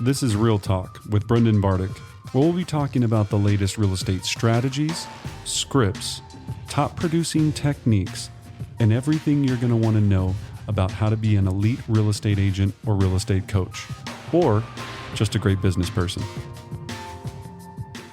This is Real Talk with Brendan Bardick, where we'll be talking about the latest real estate strategies, scripts, top producing techniques, and everything you're going to want to know about how to be an elite real estate agent or real estate coach, or just a great business person.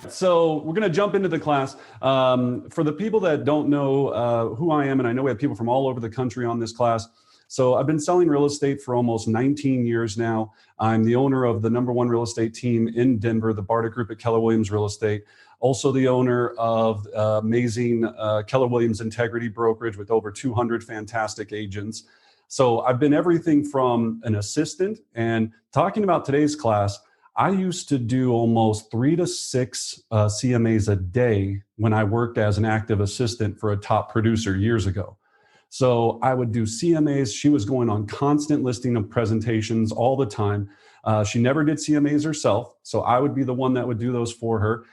So we're going to jump into the class. For the people that don't know who I am, and I know we have people from all over the country on this class. So I've been selling real estate for almost 19 years now. I'm the owner of the #1 real estate team in Denver, the Bardick Group at Keller Williams Real Estate. Also the owner of amazing Keller Williams Integrity Brokerage with over 200 fantastic agents. So I've been everything from an assistant, and talking about today's class, I used to do almost 3 to 6 CMAs a day when I worked as an active assistant for a top producer years ago. So I would do CMAs. She was going on constant listing of presentations all the time. She never did CMAs herself, so I would be the one that would do those for her.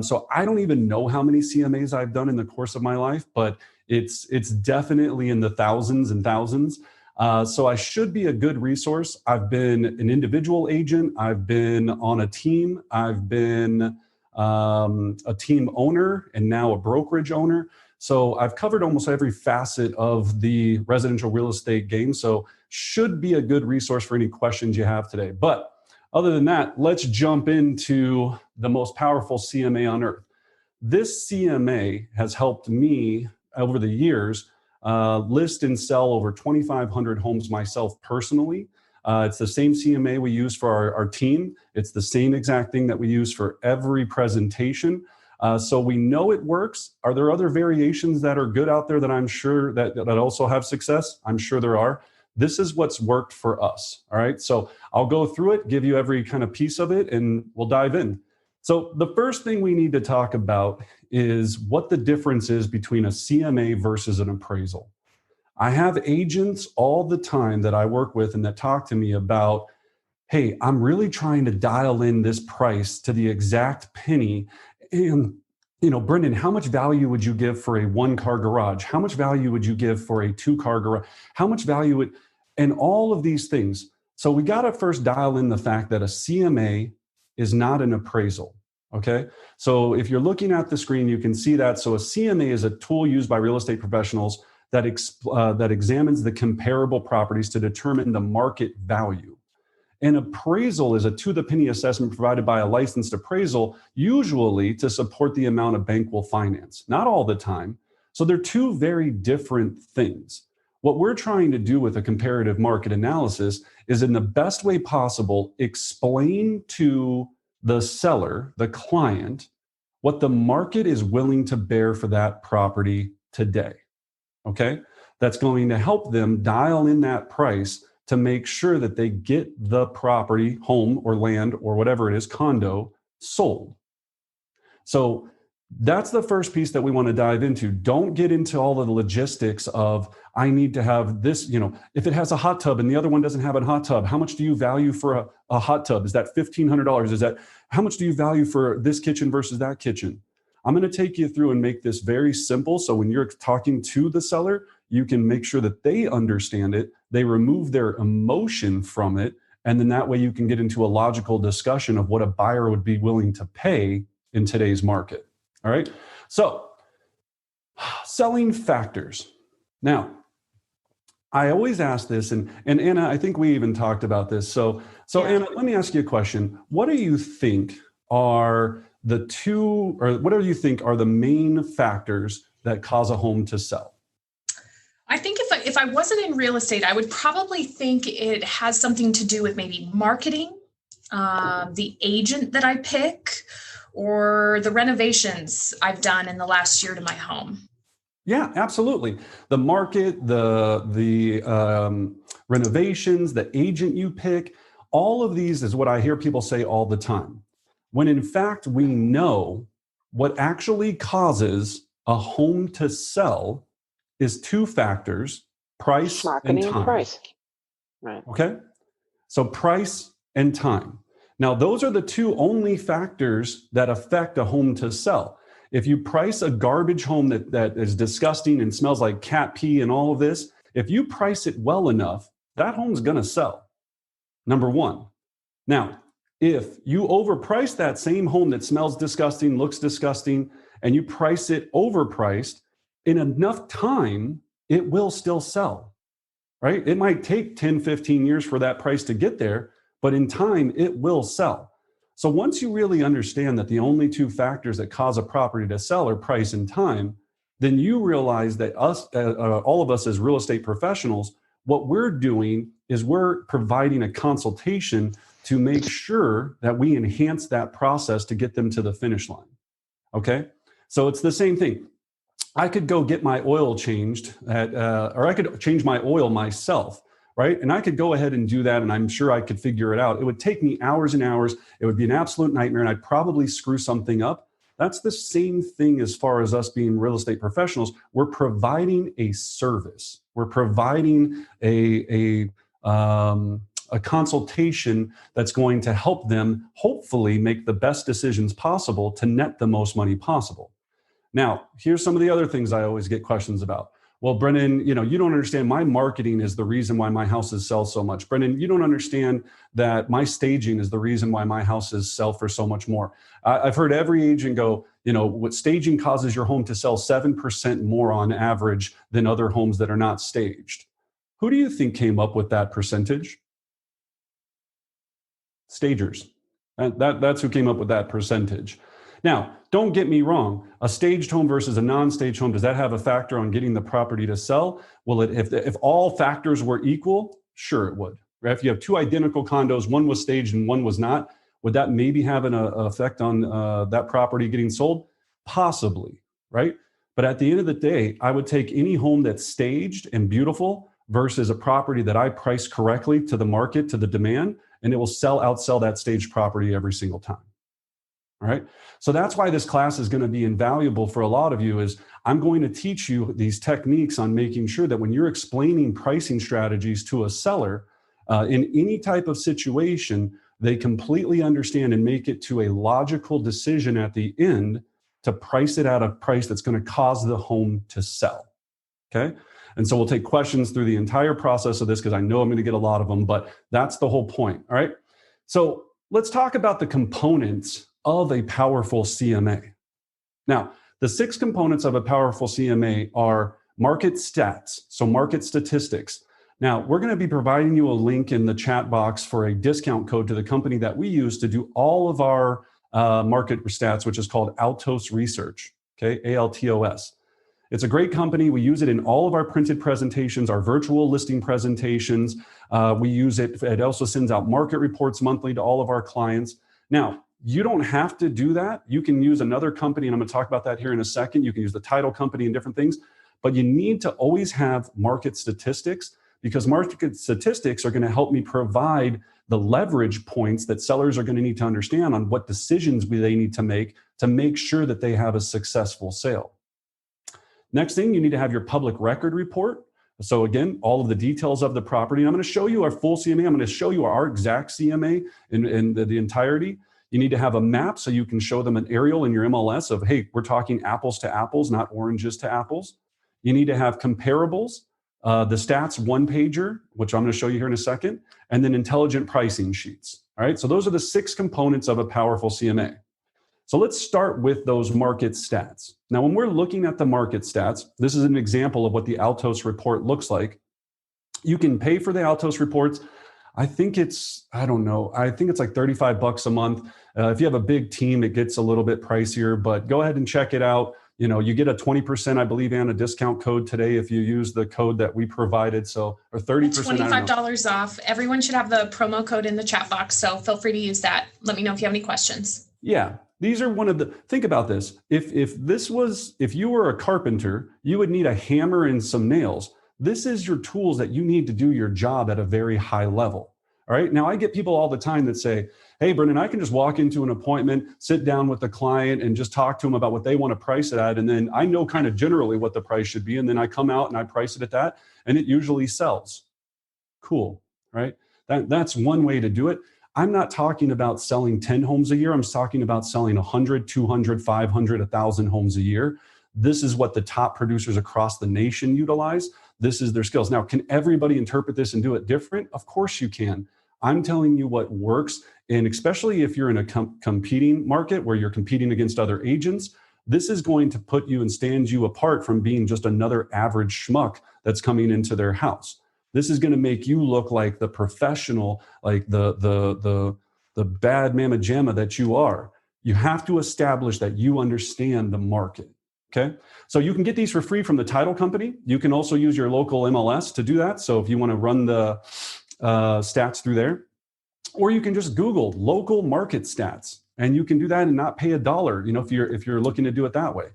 So I don't even know how many CMAs I've done in the course of my life, but it's definitely in the thousands and thousands. So I should be a good resource. I've been an individual agent. I've been on a team. I've been a team owner and now a brokerage owner. So I've covered almost every facet of the residential real estate game. So should be a good resource for any questions you have today. But other than that, let's jump into the most powerful CMA on earth. This CMA has helped me over the years list and sell over 2,500 homes myself personally. It's the same CMA we use for our team. It's the same exact thing that we use for every presentation. So we know it works. Are there other variations that are good out there that I'm sure that also have success? I'm sure there are. This is what's worked for us. All right. So I'll go through it, give you every kind of piece of it, and we'll dive in. So the first thing we need to talk about is what the difference is between a CMA versus an appraisal. I have agents all the time that I work with and that talk to me about, hey, I'm really trying to dial in this price to the exact penny. And, Brendan, how much value would you give for a 1-car garage? How much value would you give for a 2-car garage? How much value would, and all of these things. So we got to first dial in the fact that a CMA is not an appraisal. Okay. So if you're looking at the screen, you can see that. So a CMA is a tool used by real estate professionals that examines the comparable properties to determine the market value. An appraisal is a to-the-penny assessment provided by a licensed appraisal, usually to support the amount a bank will finance. Not all the time. So they're two very different things. What we're trying to do with a comparative market analysis is, in the best way possible, explain to the seller, the client, what the market is willing to bear for that property today. Okay? That's going to help them dial in that price to make sure that they get the property, home or land or whatever it is, condo, sold. So that's the first piece that we want to dive into. Don't get into all of the logistics of, I need to have this, if it has a hot tub and the other one doesn't have a hot tub, how much do you value for a hot tub? Is that $1,500? Is that, how much do you value for this kitchen versus that kitchen? I'm going to take you through and make this very simple. So when you're talking to the seller, you can make sure that they understand it. They remove their emotion from it. And then that way you can get into a logical discussion of what a buyer would be willing to pay in today's market. All right. So selling factors. Now, I always ask this, and Anna, I think we even talked about this. So yeah. Anna, let me ask you a question. What do you think are the main factors that cause a home to sell? I think if I wasn't in real estate, I would probably think it has something to do with maybe marketing, the agent that I pick, or the renovations I've done in the last year to my home. Yeah, absolutely. The market, the renovations, the agent you pick, all of these is what I hear people say all the time. When in fact, we know what actually causes a home to sell is 2 factors, price Marketing and time. Price. Right. Okay. So price and time. Now, those are the 2 only factors that affect a home to sell. If you price a garbage home that is disgusting and smells like cat pee and all of this, if you price it well enough, that home's going to sell. Number one. Now, if you overprice that same home that smells disgusting, looks disgusting, and you price it overpriced, in enough time, it will still sell, right? It might take 10, 15 years for that price to get there, but in time, it will sell. So once you really understand that the only two factors that cause a property to sell are price and time, then you realize that all of us as real estate professionals, what we're doing is we're providing a consultation to make sure that we enhance that process to get them to the finish line. Okay? So it's the same thing. I could go get my oil changed or I could change my oil myself, right? And I could go ahead and do that, and I'm sure I could figure it out. It would take me hours and hours. It would be an absolute nightmare, and I'd probably screw something up. That's the same thing as far as us being real estate professionals. We're providing a service. We're providing a consultation that's going to help them hopefully make the best decisions possible to net the most money possible. Now, here's some of the other things I always get questions about. Well, Brennan, you don't understand. My marketing is the reason why my houses sell so much. Brennan, you don't understand that my staging is the reason why my houses sell for so much more. I've heard every agent go, what staging causes your home to sell 7% more on average than other homes that are not staged. Who do you think came up with that percentage? Stagers. That's who came up with that percentage. Now, don't get me wrong. A staged home versus a non-staged home, does that have a factor on getting the property to sell? Well, if all factors were equal, sure it would. Right? If you have two identical condos, one was staged and one was not, would that maybe have an effect on that property getting sold? Possibly, right? But at the end of the day, I would take any home that's staged and beautiful versus a property that I price correctly to the market, to the demand, and it will outsell that staged property every single time. All right. So that's why this class is going to be invaluable for a lot of you. Is I'm going to teach you these techniques on making sure that when you're explaining pricing strategies to a seller in any type of situation, they completely understand and make it to a logical decision at the end to price it at a price that's going to cause the home to sell. Okay. And so we'll take questions through the entire process of this because I know I'm going to get a lot of them, but that's the whole point. All right. So let's talk about the components of a powerful CMA. Now, the 6 components of a powerful CMA are market stats, so market statistics. Now, we're going to be providing you a link in the chat box for a discount code to the company that we use to do all of our market stats, which is called Altos Research, okay, ALTOS. It's a great company. We use it in all of our printed presentations, our virtual listing presentations. We use it. It also sends out market reports monthly to all of our clients. Now, you don't have to do that. You can use another company, and I'm going to talk about that here in a second. You can use the title company and different things, but you need to always have market statistics because market statistics are going to help me provide the leverage points that sellers are going to need to understand on what decisions they need to make sure that they have a successful sale. Next thing, you need to have your public record report. So again, all of the details of the property. And I'm going to show you our full CMA. I'm going to show you our exact CMA in the entirety. You need to have a map so you can show them an aerial in your MLS of, hey, we're talking apples to apples, not oranges to apples. You need to have comparables, the stats one-pager, which I'm going to show you here in a second, and then intelligent pricing sheets. All right, so those are the 6 components of a powerful CMA. So let's start with those market stats. Now, when we're looking at the market stats, this is an example of what the Altos report looks like. You can pay for the Altos reports. I think it's like $35 a month. If you have a big team, it gets a little bit pricier, but go ahead and check it out. You get a 20%, I believe, and a discount code today if you use the code that we provided. So, or 30%. $25 off. Everyone should have the promo code in the chat box. So feel free to use that. Let me know if you have any questions. Yeah. These are think about this. If you were a carpenter, you would need a hammer and some nails. This is your tools that you need to do your job at a very high level. All right. Now, I get people all the time that say, hey, Brennan, I can just walk into an appointment, sit down with the client and just talk to them about what they want to price it at. And then I know kind of generally what the price should be. And then I come out and I price it at that. And it usually sells. Cool. Right. That's one way to do it. I'm not talking about selling 10 homes a year. I'm talking about selling 100, 200, 500, 1,000 homes a year. This is what the top producers across the nation utilize. This is their skills. Now, can everybody interpret this and do it different? Of course you can. I'm telling you what works. And especially if you're in a competing market where you're competing against other agents, this is going to put you and stand you apart from being just another average schmuck that's coming into their house. This is going to make you look like the professional, like the bad mamma jamma that you are. You have to establish that you understand the market. Okay. So you can get these for free from the title company. You can also use your local MLS to do that. So if you want to run the stats through there, or you can just Google local market stats, and you can do that and not pay $1, you know, if you're looking to do it that way.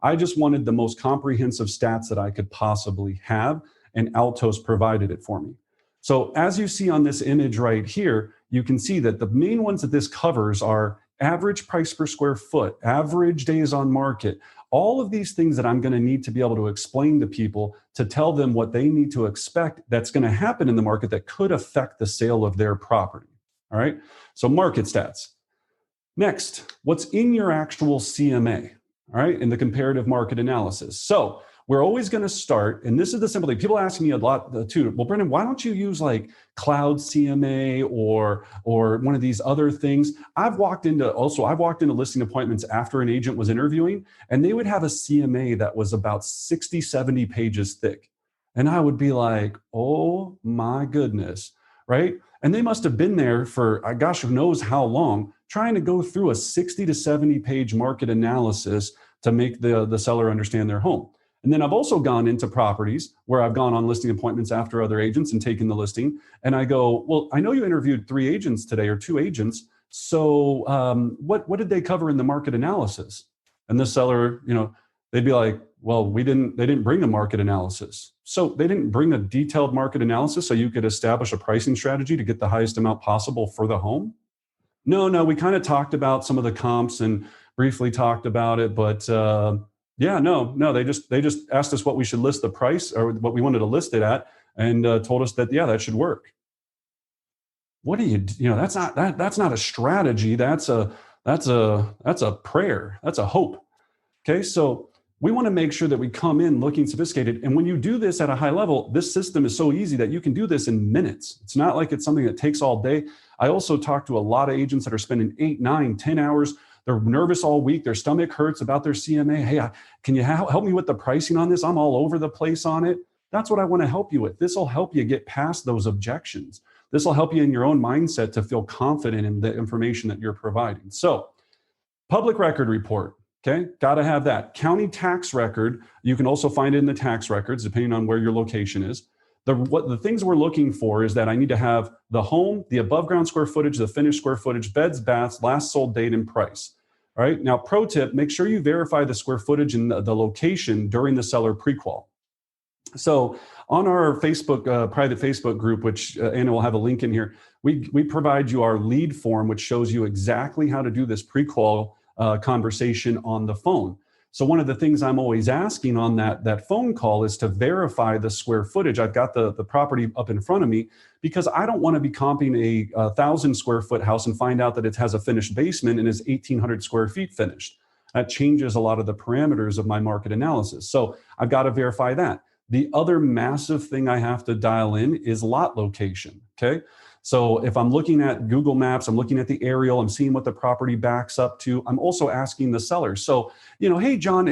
I just wanted the most comprehensive stats that I could possibly have, and Altos provided it for me. So as you see on this image right here, you can see that the main ones that this covers are average price per square foot, average days on market, all of these things that I'm going to need to be able to explain to people to tell them what they need to expect that's going to happen in the market that could affect the sale of their property. All right. So market stats. Next, what's in your actual CMA? All right. In the comparative market analysis. So we're always going to start, and this is the simple thing. People ask me a lot too, well, Brendan, why don't you use like Cloud CMA or one of these other things? I've walked into listing appointments after an agent was interviewing, and they would have a CMA that was about 60, 70 pages thick. And I would be like, oh my goodness, right? And they must have been there for, gosh, who knows how long, trying to go through a 60 to 70 page market analysis to make the seller understand their home. And then I've also gone into properties where I've gone on listing appointments after other agents and taken the listing. And I go, well, I know you interviewed 3 agents today or 2 agents. So what did they cover in the market analysis? And the seller, you know, they'd be like, well, they didn't bring a market analysis. So they didn't bring a detailed market analysis so you could establish a pricing strategy to get the highest amount possible for the home? No, we kind of talked about some of the comps and briefly talked about it, but yeah, no, they just asked us what we should list the price or what we wanted to list it at, and told us that, yeah, that should work. What do you know? That's not a strategy. That's a prayer. That's a hope. Okay, so we want to make sure that we come in looking sophisticated. And when you do this at a high level, this system is so easy that you can do this in minutes. It's not like it's something that takes all day. I also talk to a lot of agents that are spending 8, 9, 10 hours. They're nervous all week. Their stomach hurts about their CMA. Hey, can you help me with the pricing on this? I'm all over the place on it. That's what I want to help you with. This will help you get past those objections. This will help you in your own mindset to feel confident in the information that you're providing. So, public record report. Okay, got to have that. County tax record, you can also find it in the tax records, depending on where your location is. The things we're looking for is that I need to have the home, the above ground square footage, the finished square footage, beds, baths, last sold date, and price. All right, now pro tip, make sure you verify the square footage and the location during the seller pre-qual. So on our Facebook, private Facebook group, which Anna will have a link in here, we provide you our lead form, which shows you exactly how to do this pre-qual conversation on the phone. So one of the things I'm always asking on that phone call is to verify the square footage. I've got the property up in front of me because I don't want to be comping a 1,000 square foot house and find out that it has a finished basement and is 1,800 square feet finished. That changes a lot of the parameters of my market analysis. So I've got to verify that. The other massive thing I have to dial in is lot location, okay? So if I'm looking at Google Maps, I'm looking at the aerial, I'm seeing what the property backs up to. I'm also asking the seller. So, hey, John,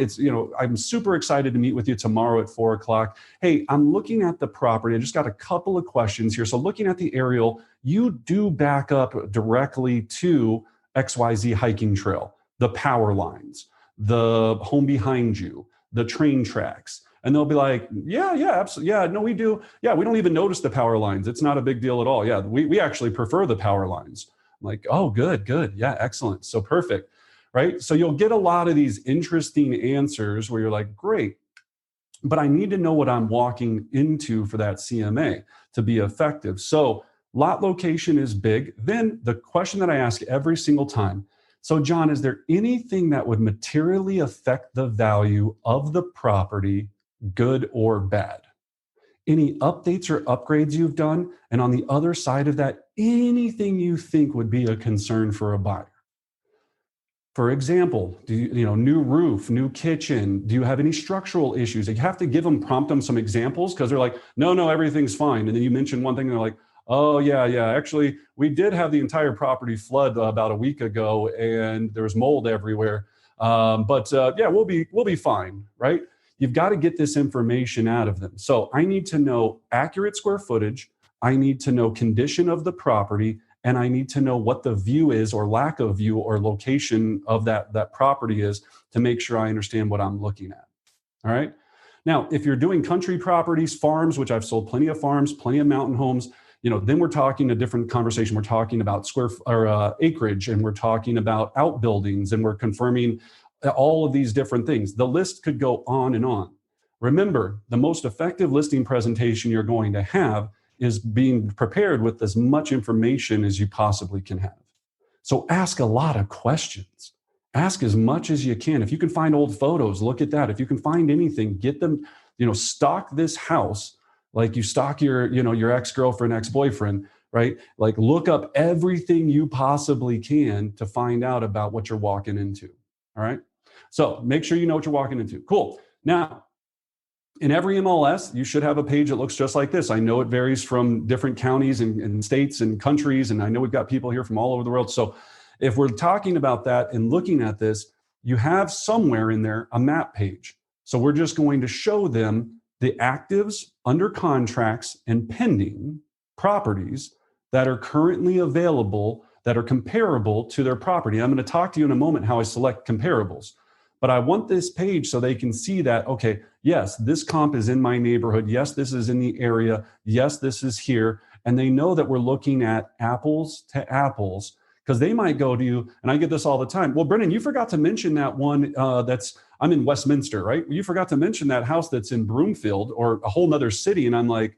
I'm super excited to meet with you tomorrow at 4:00. Hey, I'm looking at the property. I just got a couple of questions here. So looking at the aerial, you do back up directly to XYZ hiking trail, the power lines, the home behind you, the train tracks. And they'll be like, yeah, absolutely. Yeah, no, we do. Yeah, we don't even notice the power lines. It's not a big deal at all. Yeah, we actually prefer the power lines. I'm like, oh, good. Yeah, excellent. So perfect, right? So you'll get a lot of these interesting answers where you're like, great, but I need to know what I'm walking into for that CMA to be effective. So lot location is big. Then the question that I ask every single time, so John, is there anything that would materially affect the value of the property, good or bad? Any updates or upgrades you've done? And on the other side of that, anything you think would be a concern for a buyer? For example, do you new roof, new kitchen? Do you have any structural issues? You have to prompt them some examples because they're like, no, everything's fine. And then you mention one thing and they're like, Oh, yeah, yeah. Actually, we did have the entire property flood about a week ago, and there was mold everywhere. But yeah, we'll be fine, right? You've got to get this information out of them. So I need to know accurate square footage. I need to know condition of the property, and I need to know what the view is or lack of view or location of that property is to make sure I understand what I'm looking at. All right. Now, if you're doing country properties, farms, which I've sold plenty of farms, plenty of mountain homes, then we're talking a different conversation. We're talking about acreage, and we're talking about outbuildings, and we're confirming all of these different things. The list could go on and on. Remember, the most effective listing presentation you're going to have is being prepared with as much information as you possibly can have. So ask a lot of questions. Ask as much as you can. If you can find old photos, look at that. If you can find anything, get them, stock this house like you stock your ex-girlfriend, ex-boyfriend, right? Like look up everything you possibly can to find out about what you're walking into. All right. So make sure you know what you're walking into. Cool. Now, in every MLS, you should have a page that looks just like this. I know it varies from different counties and states and countries, and I know we've got people here from all over the world. So if we're talking about that and looking at this, you have somewhere in there a map page. So we're just going to show them the actives, under contracts, and pending properties that are currently available that are comparable to their property. I'm going to talk to you in a moment how I select comparables. But I want this page so they can see that, okay, yes, this comp is in my neighborhood. Yes, this is in the area. Yes, this is here. And they know that we're looking at apples to apples, because they might go to you, and I get this all the time. Well, Brennan, you forgot to mention that one I'm in Westminster, right? You forgot to mention that house that's in Broomfield or a whole nother city. And I'm like,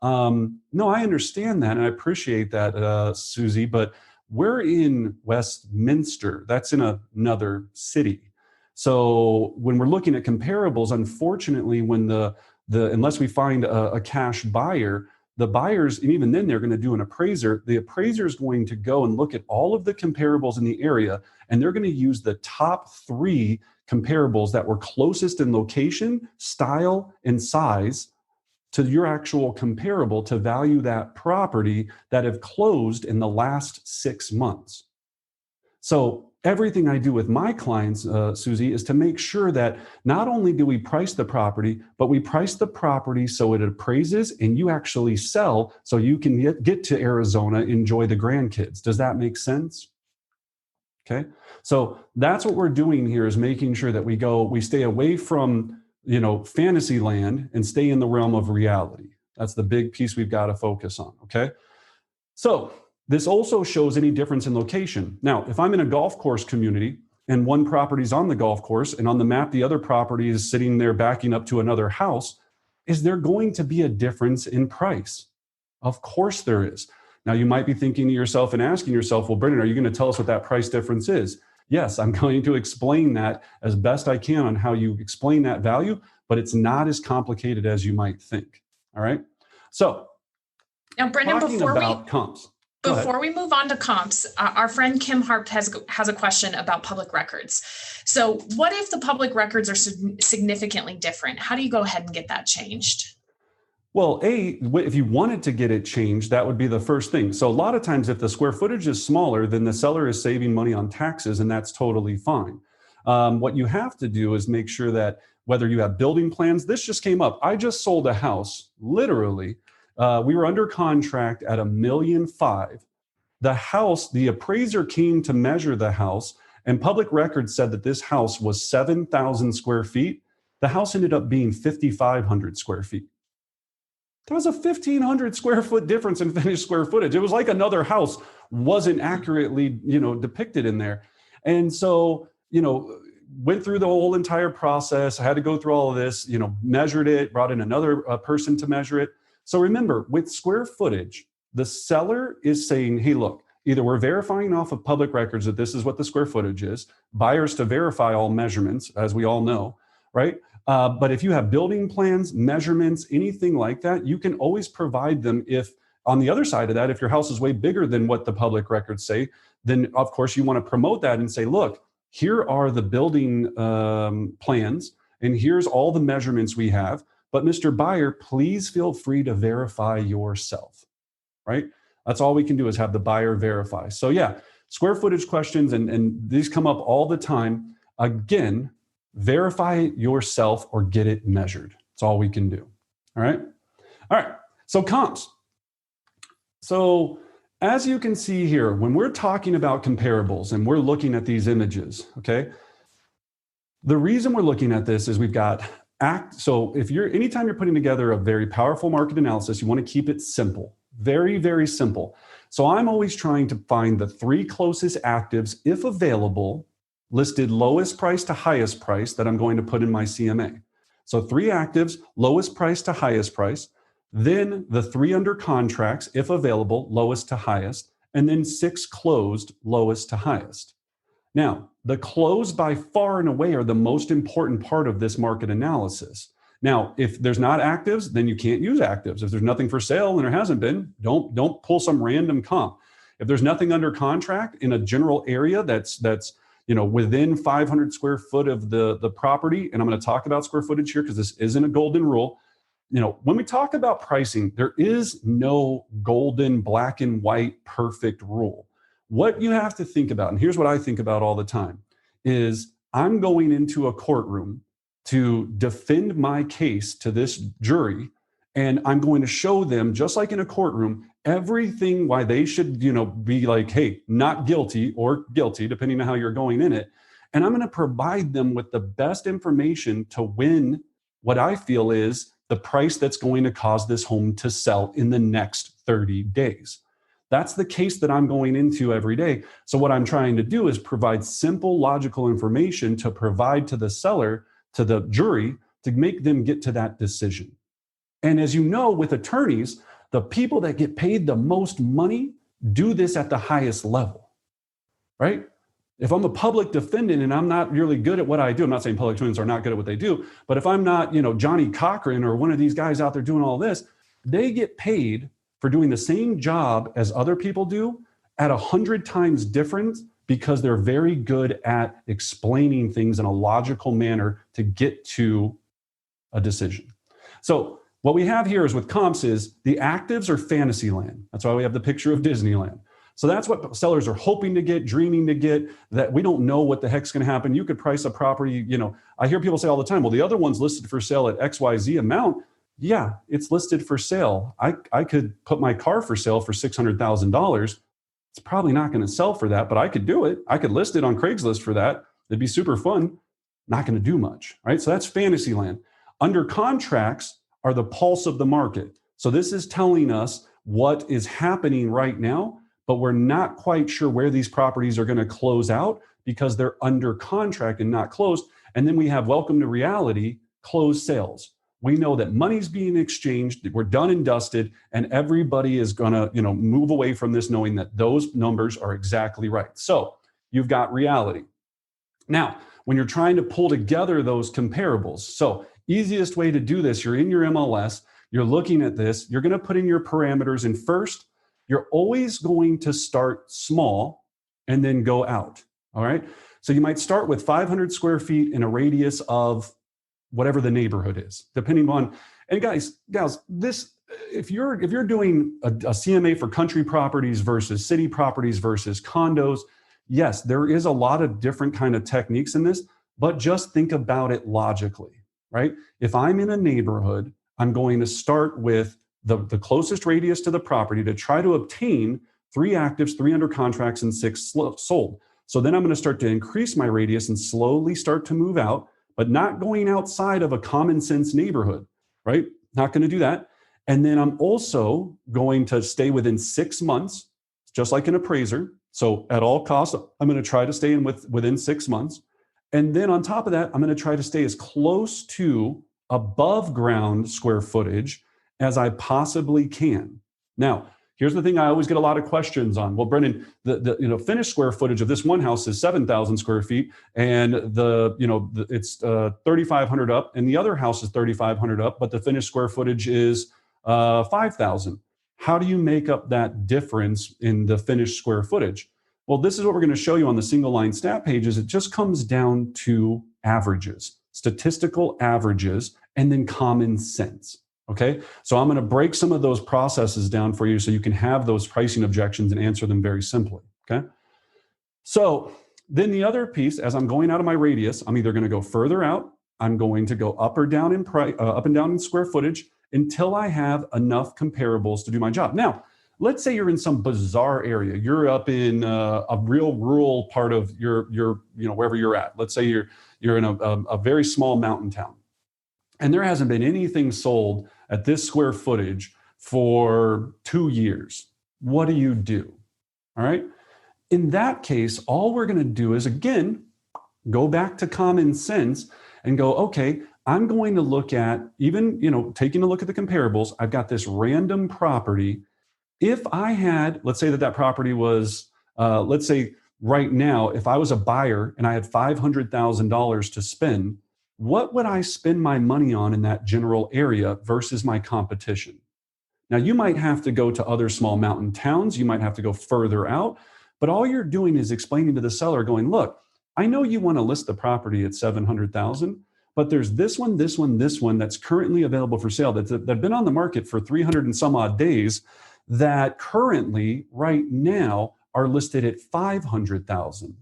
no, I understand that. And I appreciate that, Susie, but we're in Westminster. That's in another city. So when we're looking at comparables, unfortunately, when unless we find a cash buyer, the buyers, and even then they're going to do an appraiser, the appraiser is going to go and look at all of the comparables in the area, and they're going to use the top 3 comparables that were closest in location, style, and size to your actual comparable to value that property that have closed in the last 6 months. So everything I do with my clients, Susie, is to make sure that not only do we price the property, but we price the property so it appraises and you actually sell so you can get to Arizona, enjoy the grandkids. Does that make sense? Okay. So that's what we're doing here, is making sure that we stay away from, fantasy land and stay in the realm of reality. That's the big piece we've got to focus on. Okay. So this also shows any difference in location. Now, if I'm in a golf course community and one property's on the golf course and on the map, the other property is sitting there backing up to another house, is there going to be a difference in price? Of course there is. Now, you might be thinking to yourself and asking yourself, well, Brendan, are you going to tell us what that price difference is? Yes, I'm going to explain that as best I can on how you explain that value, but it's not as complicated as you might think. All right. So now, Brendan, comps. Before we move on to comps, our friend Kim Harp has a question about public records. So what if the public records are significantly different? How do you go ahead and get that changed? Well, if you wanted to get it changed, that would be the first thing. So a lot of times if the square footage is smaller, then the seller is saving money on taxes, and that's totally fine. What you have to do is make sure that whether you have building plans, this just came up. I just sold a house, literally. We were under contract at $1.5 million. The house, the appraiser came to measure the house, and public records said that this house was 7,000 square feet. The house ended up being 5,500 square feet. There was a 1,500 square foot difference in finished square footage. It was like another house wasn't accurately, depicted in there. And so, went through the whole entire process. I had to go through all of this, measured it, brought in another person to measure it. So remember, with square footage, the seller is saying, hey, look, either we're verifying off of public records that this is what the square footage is, buyers to verify all measurements, as we all know, right? But if you have building plans, measurements, anything like that, you can always provide them. If on the other side of that, if your house is way bigger than what the public records say, then of course you want to promote that and say, look, here are the building plans, and here's all the measurements we have. But Mr. Buyer, please feel free to verify yourself, right? That's all we can do is have the buyer verify. So yeah, square footage questions, and these come up all the time. Again, verify it yourself or get it measured. That's all we can do. All right. All right. So comps. So as you can see here, when we're talking about comparables and we're looking at these images, okay, the reason we're looking at this is we've got so anytime you're putting together a very powerful market analysis, you want to keep it simple, very, very simple. So I'm always trying to find the 3 closest actives, if available, listed lowest price to highest price that I'm going to put in my CMA. So 3 actives, lowest price to highest price, then the 3 under contracts, if available, lowest to highest, and then 6 closed, lowest to highest. Now, the closed by far and away are the most important part of this market analysis. Now, if there's not actives, then you can't use actives. If there's nothing for sale and there hasn't been, don't pull some random comp. If there's nothing under contract in a general area that's within 500 square foot of the property, and I'm going to talk about square footage here because this isn't a golden rule. When we talk about pricing, there is no golden black and white perfect rule. What you have to think about, and here's what I think about all the time, is I'm going into a courtroom to defend my case to this jury, and I'm going to show them, just like in a courtroom, everything why they should, be like, hey, not guilty or guilty, depending on how you're going in it. And I'm going to provide them with the best information to win what I feel is the price that's going to cause this home to sell in the next 30 days. That's the case that I'm going into every day. So what I'm trying to do is provide simple, logical information to provide to the seller, to the jury, to make them get to that decision. And as you know, with attorneys, the people that get paid the most money do this at the highest level, right? If I'm a public defendant and I'm not really good at what I do, I'm not saying public defendants are not good at what they do, but if I'm not, Johnny Cochran or one of these guys out there doing all this, they get paid for doing the same job as other people do at 100 times different because they're very good at explaining things in a logical manner to get to a decision. So what we have here is with comps is the actives are fantasy land. That's why we have the picture of Disneyland. So that's what sellers are hoping to get, dreaming to get, that we don't know what the heck's going to happen. You could price a property, I hear people say all the time, well, the other one's listed for sale at XYZ amount. Yeah, it's listed for sale. I could put my car for sale for $600,000. It's probably not going to sell for that, but I could do it. I could list it on Craigslist for that. It'd be super fun. Not going to do much, right? So that's fantasy land. Under contracts are the pulse of the market. So this is telling us what is happening right now, but we're not quite sure where these properties are going to close out because they're under contract and not closed. And then we have welcome to reality, closed sales. We know that money's being exchanged, we're done and dusted, and everybody is going to, move away from this knowing that those numbers are exactly right. So you've got reality. Now, when you're trying to pull together those comparables, so easiest way to do this, you're in your MLS, you're looking at this, you're going to put in your parameters, and first, you're always going to start small and then go out, all right? So you might start with 500 square feet in a radius of whatever the neighborhood is, depending on, and gals, this, if you're doing a CMA for country properties versus city properties versus condos, yes, there is a lot of different kind of techniques in this, but just think about it logically, right? If I'm in a neighborhood, I'm going to start with the closest radius to the property to try to obtain 3 actives, 3 under contracts, and 6 sold. So then I'm going to start to increase my radius and slowly start to move out, but not going outside of a common sense neighborhood, right? Not going to do that. And then I'm also going to stay within 6 months, just like an appraiser. So at all costs, I'm going to try to stay in within 6 months. And then on top of that, I'm going to try to stay as close to above ground square footage as I possibly can. Now, here's the thing I always get a lot of questions on. Well, Brendan, the finished square footage of this one house is 7,000 square feet, and it's 3,500 up, and the other house is 3,500 up, but the finished square footage is 5,000. How do you make up that difference in the finished square footage? Well, this is what we're going to show you on the single line stat pages. It just comes down to averages, statistical averages, and then common sense. Okay. So I'm going to break some of those processes down for you so you can have those pricing objections and answer them very simply. Okay. So then the other piece, as I'm going out of my radius, I'm either going to go further out, I'm going to go up or down in price, up and down in square footage until I have enough comparables to do my job. Now, let's say you're in some bizarre area. You're up in a real rural part of your wherever you're at. Let's say you're in a very small mountain town, and there hasn't been anything sold at this square footage for 2 years. What do? All right. In that case, all we're going to do is, again, go back to common sense and go, okay, I'm going to look at, even, taking a look at the comparables. I've got this random property. If I had, let's say that property was, let's say right now, if I was a buyer and I had $500,000 to spend, what would I spend my money on in that general area versus my competition? Now, you might have to go to other small mountain towns. You might have to go further out. But all you're doing is explaining to the seller, going, look, I know you want to list the property at $700,000, but there's this one that's currently available for sale that's been on the market for 300 and some odd days that currently right now are listed at $500,000.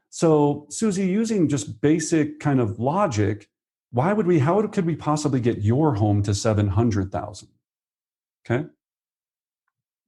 So, Susie, using just basic kind of logic, how could we possibly get your home to $700,000? Okay.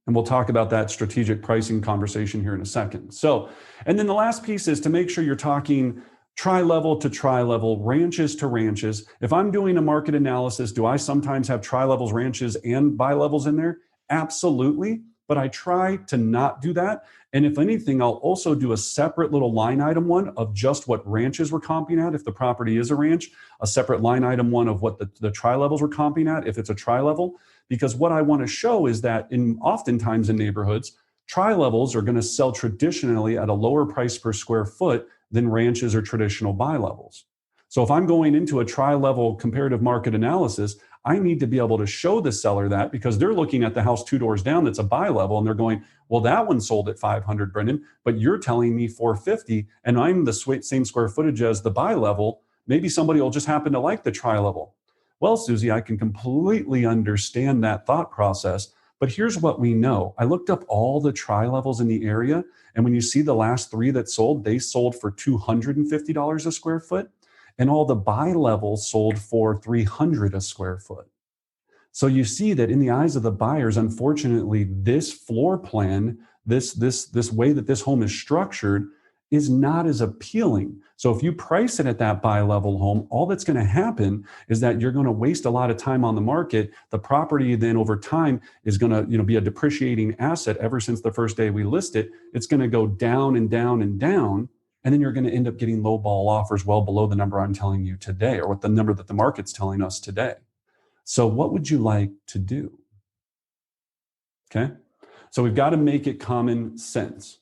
And we'll talk about that strategic pricing conversation here in a second. So, and then the last piece is to make sure you're talking tri-level to tri-level, ranches to ranches. If I'm doing a market analysis, do I sometimes have tri-levels, ranches, and bi-levels in there? Absolutely. But I try to not do that. And if anything, I'll also do a separate little line item one of just what ranches we're comping at. If the property is a ranch, a separate line item one of what the tri-levels we're comping at, if it's a tri-level. Because what I want to show is that oftentimes in neighborhoods, tri-levels are going to sell traditionally at a lower price per square foot than ranches or traditional bi-levels. So if I'm going into a tri-level comparative market analysis, I need to be able to show the seller that, because they're looking at the house 2 doors down that's a bi-level and they're going, well, that one sold at 500, Brendan, but you're telling me 450 and I'm the same square footage as the bi-level. Maybe somebody will just happen to like the tri-level. Well, Susie, I can completely understand that thought process, but here's what we know. I looked up all the tri-levels in the area, and when you see the last 3 that sold, they sold for $250 a square foot, and all the bi-levels sold for $300 a square foot. So you see that in the eyes of the buyers, unfortunately, this floor plan, this way that this home is structured, is not as appealing. So if you price it at that bi-level home, all that's going to happen is that you're going to waste a lot of time on the market. The property then over time is going to, be a depreciating asset. Ever since the first day we list it, it's going to go down and down and down. And then you're going to end up getting low ball offers well below the number I'm telling you today, or what the number that the market's telling us today. So what would you like to do? Okay. So we've got to make it common sense.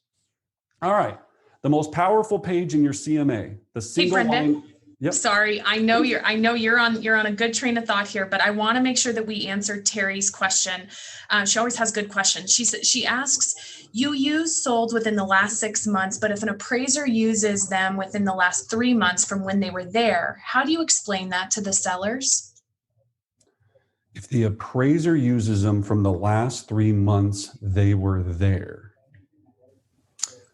All right. The most powerful page in your CMA, the single line. Yep. Sorry, I know you're on a good train of thought here, but I want to make sure that we answer Terry's question. She always has good questions. She asks, you use sold within the last 6 months, but if an appraiser uses them within the last 3 months from when they were there, how do you explain that to the sellers? If the appraiser uses them from the last 3 months they were there.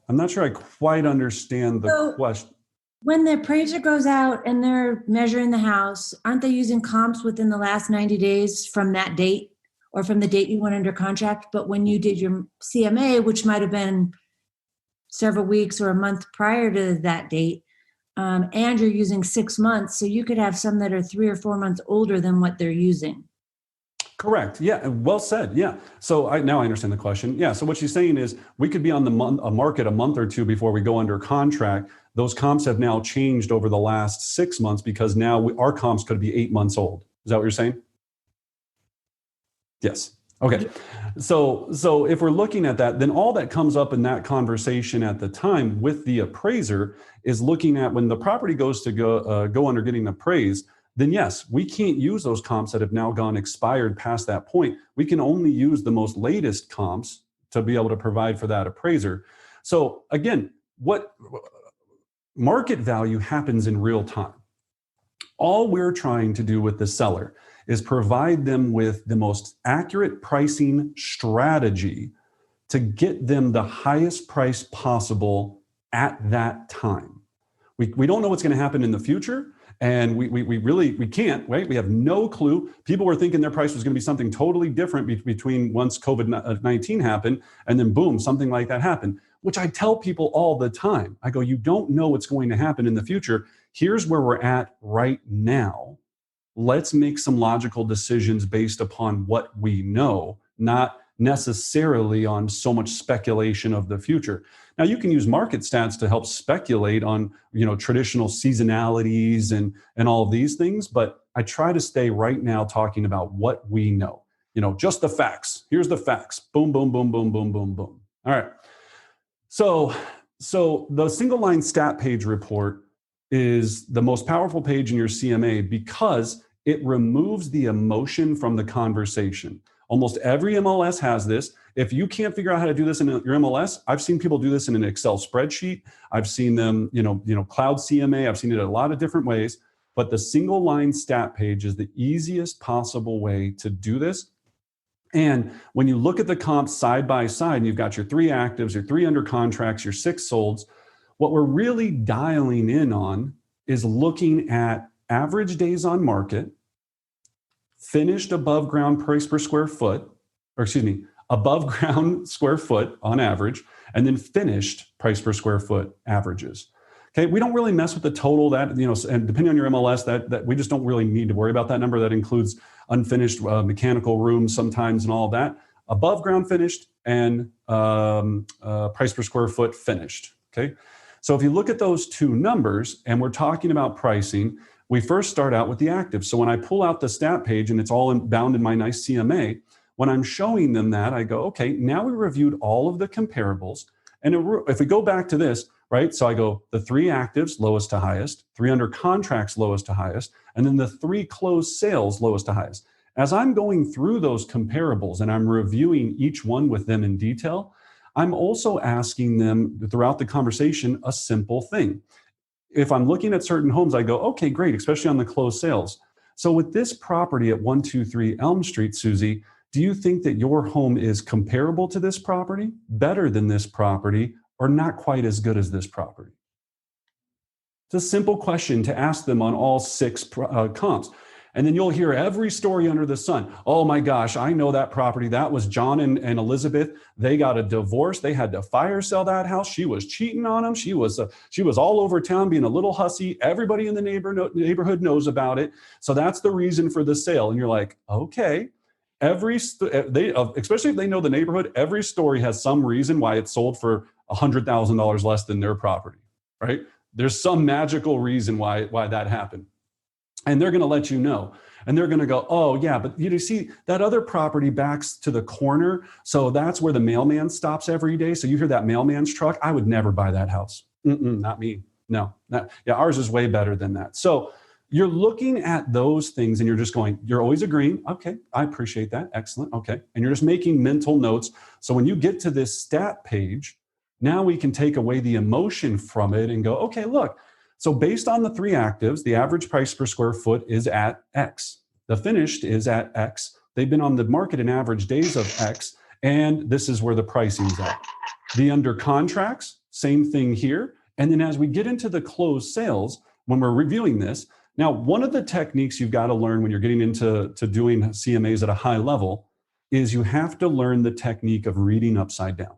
I'm not sure I quite understand the question. When the appraiser goes out and they're measuring the house, aren't they using comps within the last 90 days from that date or from the date you went under contract? But when you did your CMA, which might have been several weeks or a month prior to that date, and you're using 6 months, so you could have some that are 3 or 4 months older than what they're using. Correct. Yeah. Well said. Yeah. So now I understand the question. Yeah. So what she's saying is we could be on the market a month or two before we go under contract. Those comps have now changed over the last 6 months because now our comps could be 8 months old. Is that what you're saying? Yes. Okay. So if we're looking at that, then all that comes up in that conversation at the time with the appraiser is looking at when the property goes to go under getting appraised. Then yes, we can't use those comps that have now gone expired past that point. We can only use the most latest comps to be able to provide for that appraiser. So again, what market value happens in real time. All we're trying to do with the seller is provide them with the most accurate pricing strategy to get them the highest price possible at that time. We don't know what's going to happen in the future, and we can't, right? We have no clue. People were thinking their price was going to be something totally different between once COVID-19 happened, and then boom, something like that happened, which I tell people all the time. I go, you don't know what's going to happen in the future. Here's where we're at right now. Let's make some logical decisions based upon what we know, not necessarily on so much speculation of the future. Now, you can use market stats to help speculate on, traditional seasonalities and all of these things, but I try to stay right now talking about what we know. Just the facts. Here's the facts. Boom, boom, boom, boom, boom, boom, boom. All right. So the single line stat page report is the most powerful page in your CMA because it removes the emotion from the conversation. Almost every MLS has this. If you can't figure out how to do this in your MLS, I've seen people do this in an Excel spreadsheet. I've seen them, cloud CMA. I've seen it a lot of different ways. But the single line stat page is the easiest possible way to do this. And when you look at the comps side by side, and you've got your 3 actives, your 3 under contracts, your 6 solds, what we're really dialing in on is looking at average days on market, finished above ground price per square foot, above ground square foot on average, and then finished price per square foot averages. Okay, we don't really mess with the total that, and depending on your MLS, that we just don't really need to worry about that number. That includes unfinished mechanical rooms sometimes and all of that. Above ground finished and price per square foot finished. Okay, so if you look at those 2 numbers and we're talking about pricing, we first start out with the active. So when I pull out the stat page and it's all bound in my nice CMA, when I'm showing them that, I go, okay, now we reviewed all of the comparables. And if we go back to this, right? So I go the 3 actives, lowest to highest, 3 under contracts, lowest to highest, and then the 3 closed sales, lowest to highest. As I'm going through those comparables and I'm reviewing each one with them in detail, I'm also asking them throughout the conversation a simple thing. If I'm looking at certain homes, I go, okay, great, especially on the closed sales. So with this property at 123 Elm Street, Susie, do you think that your home is comparable to this property, better than this property, or not quite as good as this property? It's a simple question to ask them on all 6 comps. And then you'll hear every story under the sun. Oh my gosh, I know that property. That was John and Elizabeth. They got a divorce. They had to fire sell that house. She was cheating on him. She was all over town being a little hussy. Everybody in the neighborhood knows about it. So that's the reason for the sale. And you're like, okay. Especially if they know the neighborhood, every story has some reason why it sold for $100,000 less than their property, right? There's some magical reason why that happened. And they're going to let you know. And they're going to go, oh, yeah, but you see, that other property backs to the corner. So that's where the mailman stops every day. So you hear that mailman's truck. I would never buy that house. Not me. No. Ours is way better than that. So you're looking at those things and you're just going, you're always agreeing. Okay, I appreciate that. Excellent. Okay. And you're just making mental notes. So when you get to this stat page, now we can take away the emotion from it and go, okay, look. So based on the 3 actives, the average price per square foot is at X. The finished is at X. They've been on the market in average days of X, and this is where the pricing's at. The under contracts, same thing here. And then as we get into the closed sales, when we're reviewing this, now one of the techniques you've got to learn when you're getting into doing CMAs at a high level is you have to learn the technique of reading upside down.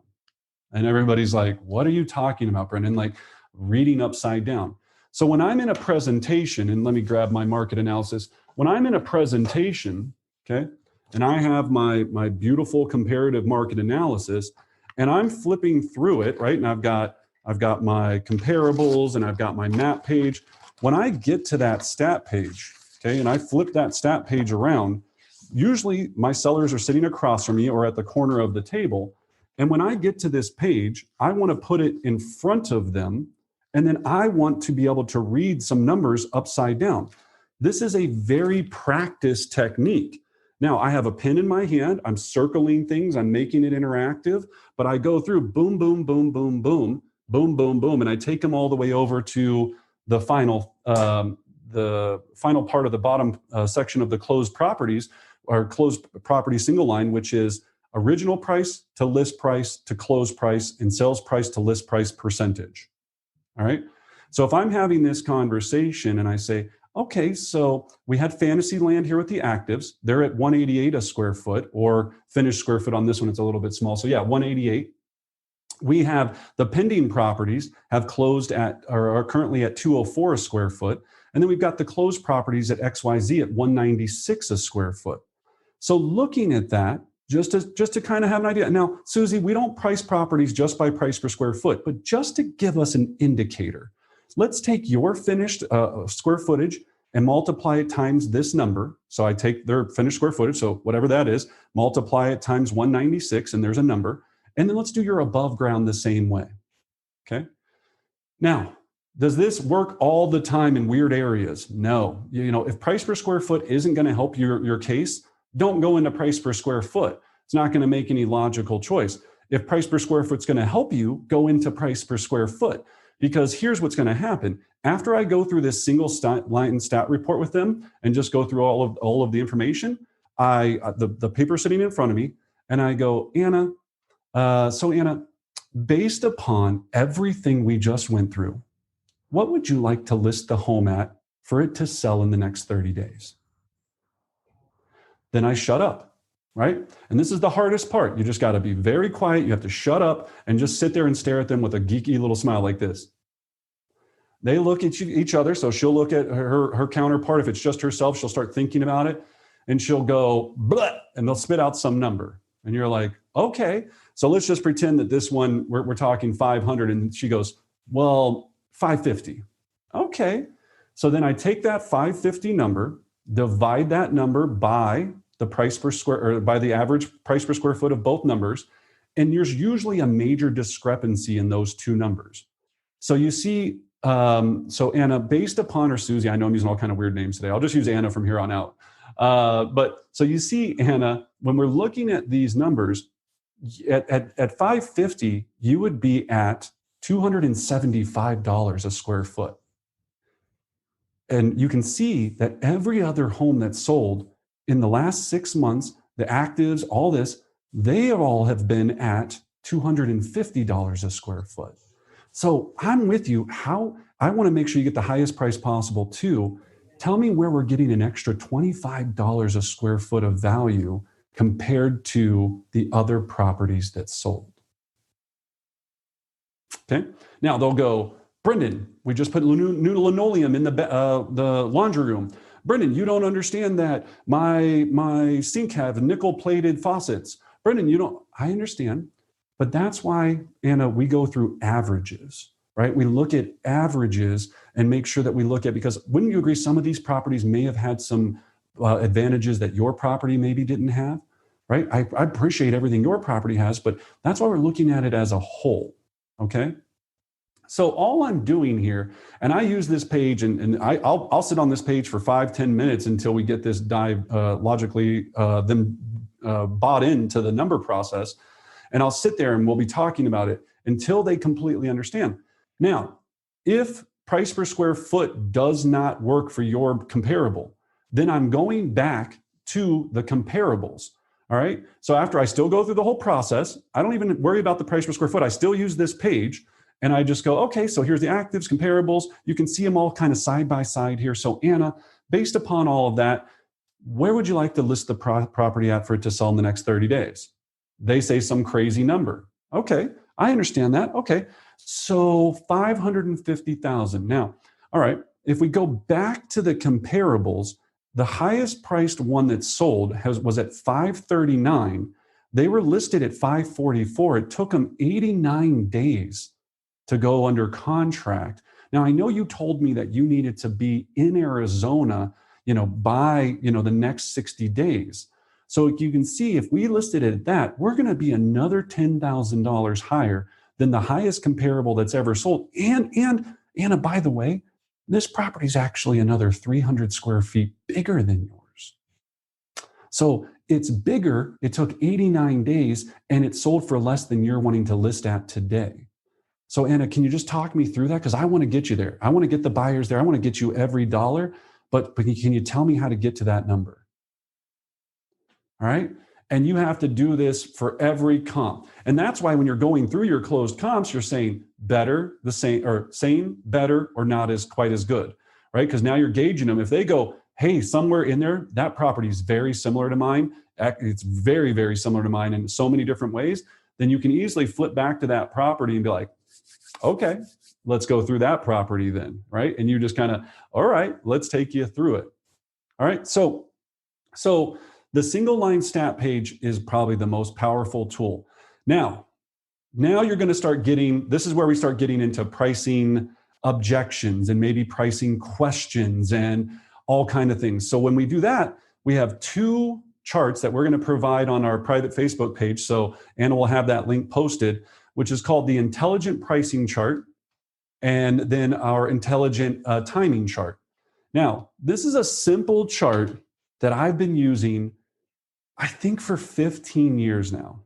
And everybody's like, what are you talking about, Brendan? Like reading upside down. So when I'm in a presentation, and let me grab my market analysis. When I'm in a presentation, okay, and I have my beautiful comparative market analysis, and I'm flipping through it, right? And I've got my comparables and I've got my map page. When I get to that stat page, okay, and I flip that stat page around, usually my sellers are sitting across from me or at the corner of the table. And when I get to this page, I want to put it in front of them. And then I want to be able to read some numbers upside down. This is a very practiced technique. Now, I have a pen in my hand. I'm circling things. I'm making it interactive. But I go through boom, boom, boom, boom, boom, boom, boom, boom. And I take them all the way over to the final the final part of the bottom section of the closed properties, or closed property single line, which is original price to list price to close price and sales price to list price percentage. All right. So if I'm having this conversation and I say, okay, so we had Fantasyland here with the actives. They're at 188 a square foot, or finished square foot on this one. It's a little bit small. So yeah, 188. We have the pending properties have closed at, or are currently at 204 a square foot. And then we've got the closed properties at XYZ at 196 a square foot. So looking at that, just to kind of have an idea. Now, Susie, we don't price properties just by price per square foot, but just to give us an indicator, let's take your finished square footage and multiply it times this number. So I take their finished square footage, so whatever that is, multiply it times 196, and there's a number. And then let's do your above ground the same way, okay? Now, does this work all the time in weird areas? No. You know, if price per square foot isn't going to help your case, don't go into price per square foot. It's not going to make any logical choice. If price per square foot is going to help you, go into price per square foot. Because here's what's going to happen. After I go through this single line stat report with them and just go through all of the information, the paper sitting in front of me, and I go, Anna, Anna, based upon everything we just went through, what would you like to list the home at for it to sell in the next 30 days? Then I shut up, right? And this is the hardest part. You just got to be very quiet. You have to shut up and just sit there and stare at them with a geeky little smile like this. They look at each other. So she'll look at her counterpart. If it's just herself, she'll start thinking about it and she'll go, blah, and they'll spit out some number. And you're like, okay, so let's just pretend that this one, we're talking 500. And she goes, well, 550. Okay. So then I take that 550 number, divide that number by the price per square, or by the average price per square foot of both numbers. And there's usually a major discrepancy in those two numbers. So you see, so Anna, based upon, or Susie, I know I'm using all kind of weird names today. I'll just use Anna from here on out. But so you see, Anna, when we're looking at these numbers, at 550, you would be at $275 a square foot. And you can see that every other home that's sold in the last 6 months, the actives, all this, they all have been at $250 a square foot. So I'm with you. How I want to make sure you get the highest price possible too. Tell me where we're getting an extra $25 a square foot of value compared to the other properties that sold. Okay. Now they'll go, Brendan, we just put new linoleum in the laundry room. Brendan, you don't understand that my sink have nickel-plated faucets. Brendan, you don't. I understand, but that's why, Anna, we go through averages, right? We look at averages and make sure that we look at, because wouldn't you agree some of these properties may have had some advantages that your property maybe didn't have, right? I appreciate everything your property has, but that's why we're looking at it as a whole, okay? So all I'm doing here, and I use this page, and I'll sit on this page for 5-10 minutes until we get this dive logically bought into the number process. And I'll sit there and we'll be talking about it until they completely understand. Now, if price per square foot does not work for your comparable, then I'm going back to the comparables. All right. So after I still go through the whole process, I don't even worry about the price per square foot. I still use this page. And I just go, okay, so here's the actives, comparables. You can see them all kind of side by side here. So Anna, based upon all of that, where would you like to list the property at for it to sell in the next 30 days? They say some crazy number. Okay, I understand that. Okay, so 550,000. Now, all right, if we go back to the comparables, the highest priced one that sold was at 539. They were listed at 544. It took them 89 days to go under contract. Now, I know you told me that you needed to be in Arizona, by, the next 60 days. So you can see if we listed it at that, we're going to be another $10,000 higher than the highest comparable that's ever sold. And Anna, by the way, this property is actually another 300 square feet bigger than yours. So it's bigger. It took 89 days and it sold for less than you're wanting to list at today. So Anna, can you just talk me through that? Because I want to get you there. I want to get the buyers there. I want to get you every dollar, but can you tell me how to get to that number? All right. And you have to do this for every comp. And that's why when you're going through your closed comps, you're saying better, the same, or same, better, or not as quite as good, right? Because now you're gauging them. If they go, hey, somewhere in there, that property is very similar to mine. It's very, very similar to mine in so many different ways. Then you can easily flip back to that property and be like, okay, let's go through that property then, right? And you just kind of, all right, let's take you through it. All right. So the single line stat page is probably the most powerful tool. Now you're going to start getting, this is where we start getting into pricing objections and maybe pricing questions and all kind of things. So when we do that, we have two charts that we're going to provide on our private Facebook page. So Anna will have that link posted, which is called the intelligent pricing chart and then our intelligent timing chart. Now, this is a simple chart that I've been using, I think, for 15 years now.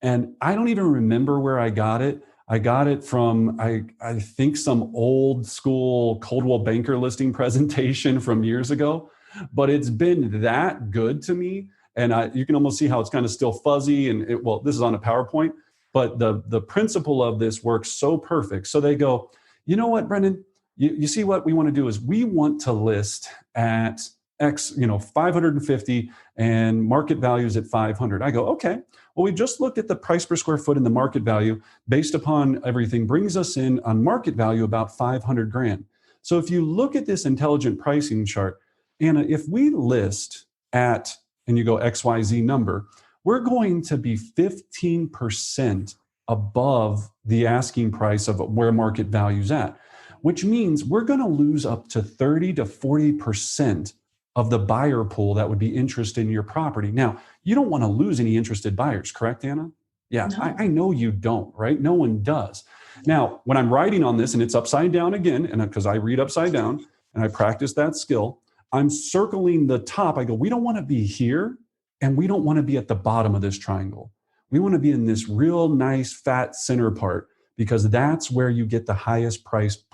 And I don't even remember where I got it. I got it from, I think, some old school Coldwell Banker listing presentation from years ago, but it's been that good to me. And you can almost see how it's kind of still fuzzy. And this is on a PowerPoint, but the principle of this works so perfect. So they go, you know what, Brendan, you see what we want to do is we want to list at X, 550 and market values at 500. I go, okay, well, we just looked at the price per square foot and the market value based upon everything brings us in on market value about 500 grand. So if you look at this intelligent pricing chart, Anna, if we list at, and you go XYZ number, we're going to be 15% above the asking price of where market value's at, which means we're going to lose up to 30 to 40% of the buyer pool that would be interested in your property. Now, you don't want to lose any interested buyers, correct, Anna? Yeah, no. I know you don't, right? No one does. Now, when I'm writing on this and it's upside down again, and because I read upside down and I practice that skill, I'm circling the top. I go, we don't want to be here and we don't want to be at the bottom of this triangle. We want to be in this real nice fat center part because that's where you get the highest priced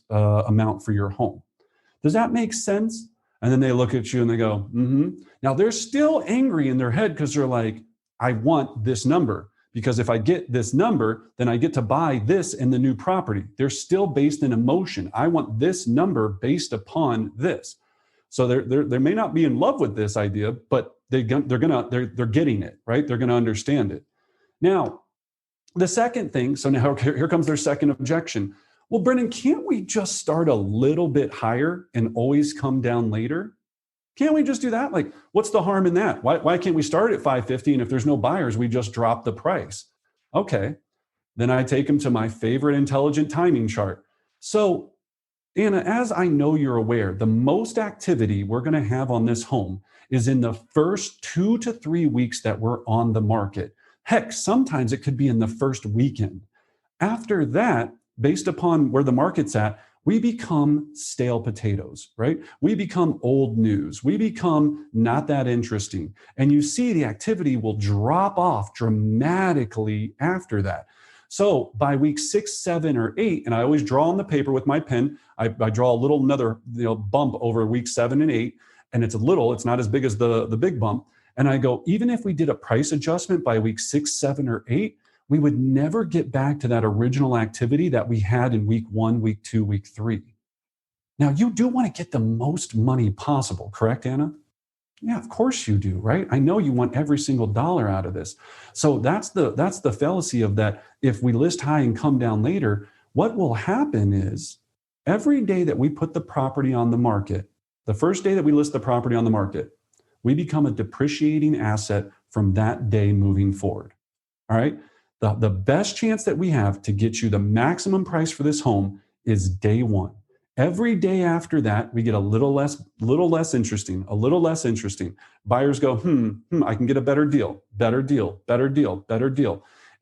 amount for your home. Does that make sense? And then they look at you and they go, mm-hmm. Now they're still angry in their head because they're like, I want this number because if I get this number, then I get to buy this in the new property. They're still based in emotion. I want this number based upon this. So they may not be in love with this idea, but they're getting it, right? They're going to understand it. Now, the second thing, so now here comes their second objection. Well, Brendan, can't we just start a little bit higher and always come down later? Can't we just do that? Like, what's the harm in that? Why can't we start at 550 and if there's no buyers, we just drop the price? Okay, then I take them to my favorite intelligent timing chart. So, Anna, as I know you're aware, the most activity we're going to have on this home is in the first 2 to 3 weeks that we're on the market. Heck, sometimes it could be in the first weekend. After that, based upon where the market's at, we become stale potatoes, right? We become old news. We become not that interesting. And you see the activity will drop off dramatically after that. So by week 6, 7, or 8, and I always draw on the paper with my pen, I draw another bump over week 7 and 8, and it's not as big as the big bump. And I go, even if we did a price adjustment by week 6, 7, or 8, we would never get back to that original activity that we had in week 1, week 2, week 3. Now, you do want to get the most money possible, correct, Anna? Yeah, of course you do, right? I know you want every single dollar out of this. So that's the fallacy of that. If we list high and come down later, what will happen is every day that we put the property on the market, the first day that we list the property on the market, we become a depreciating asset from that day moving forward. All right? The best chance that we have to get you the maximum price for this home is day 1. Every day after that, we get a little less interesting. Buyers go, I can get a better deal.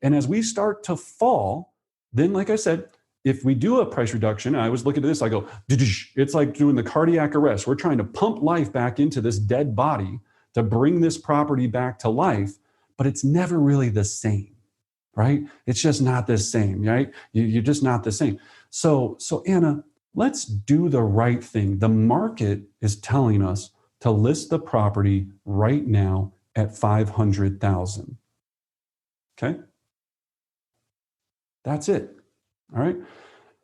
And as we start to fall, then like I said, if we do a price reduction, I was looking at this, I go, it's like doing the cardiac arrest. We're trying to pump life back into this dead body to bring this property back to life, but it's never really the same. right? It's just not the same, right? You're just not the same. So Anna, let's do the right thing. The market is telling us to list the property right now at $500,000. Okay? That's it. All right?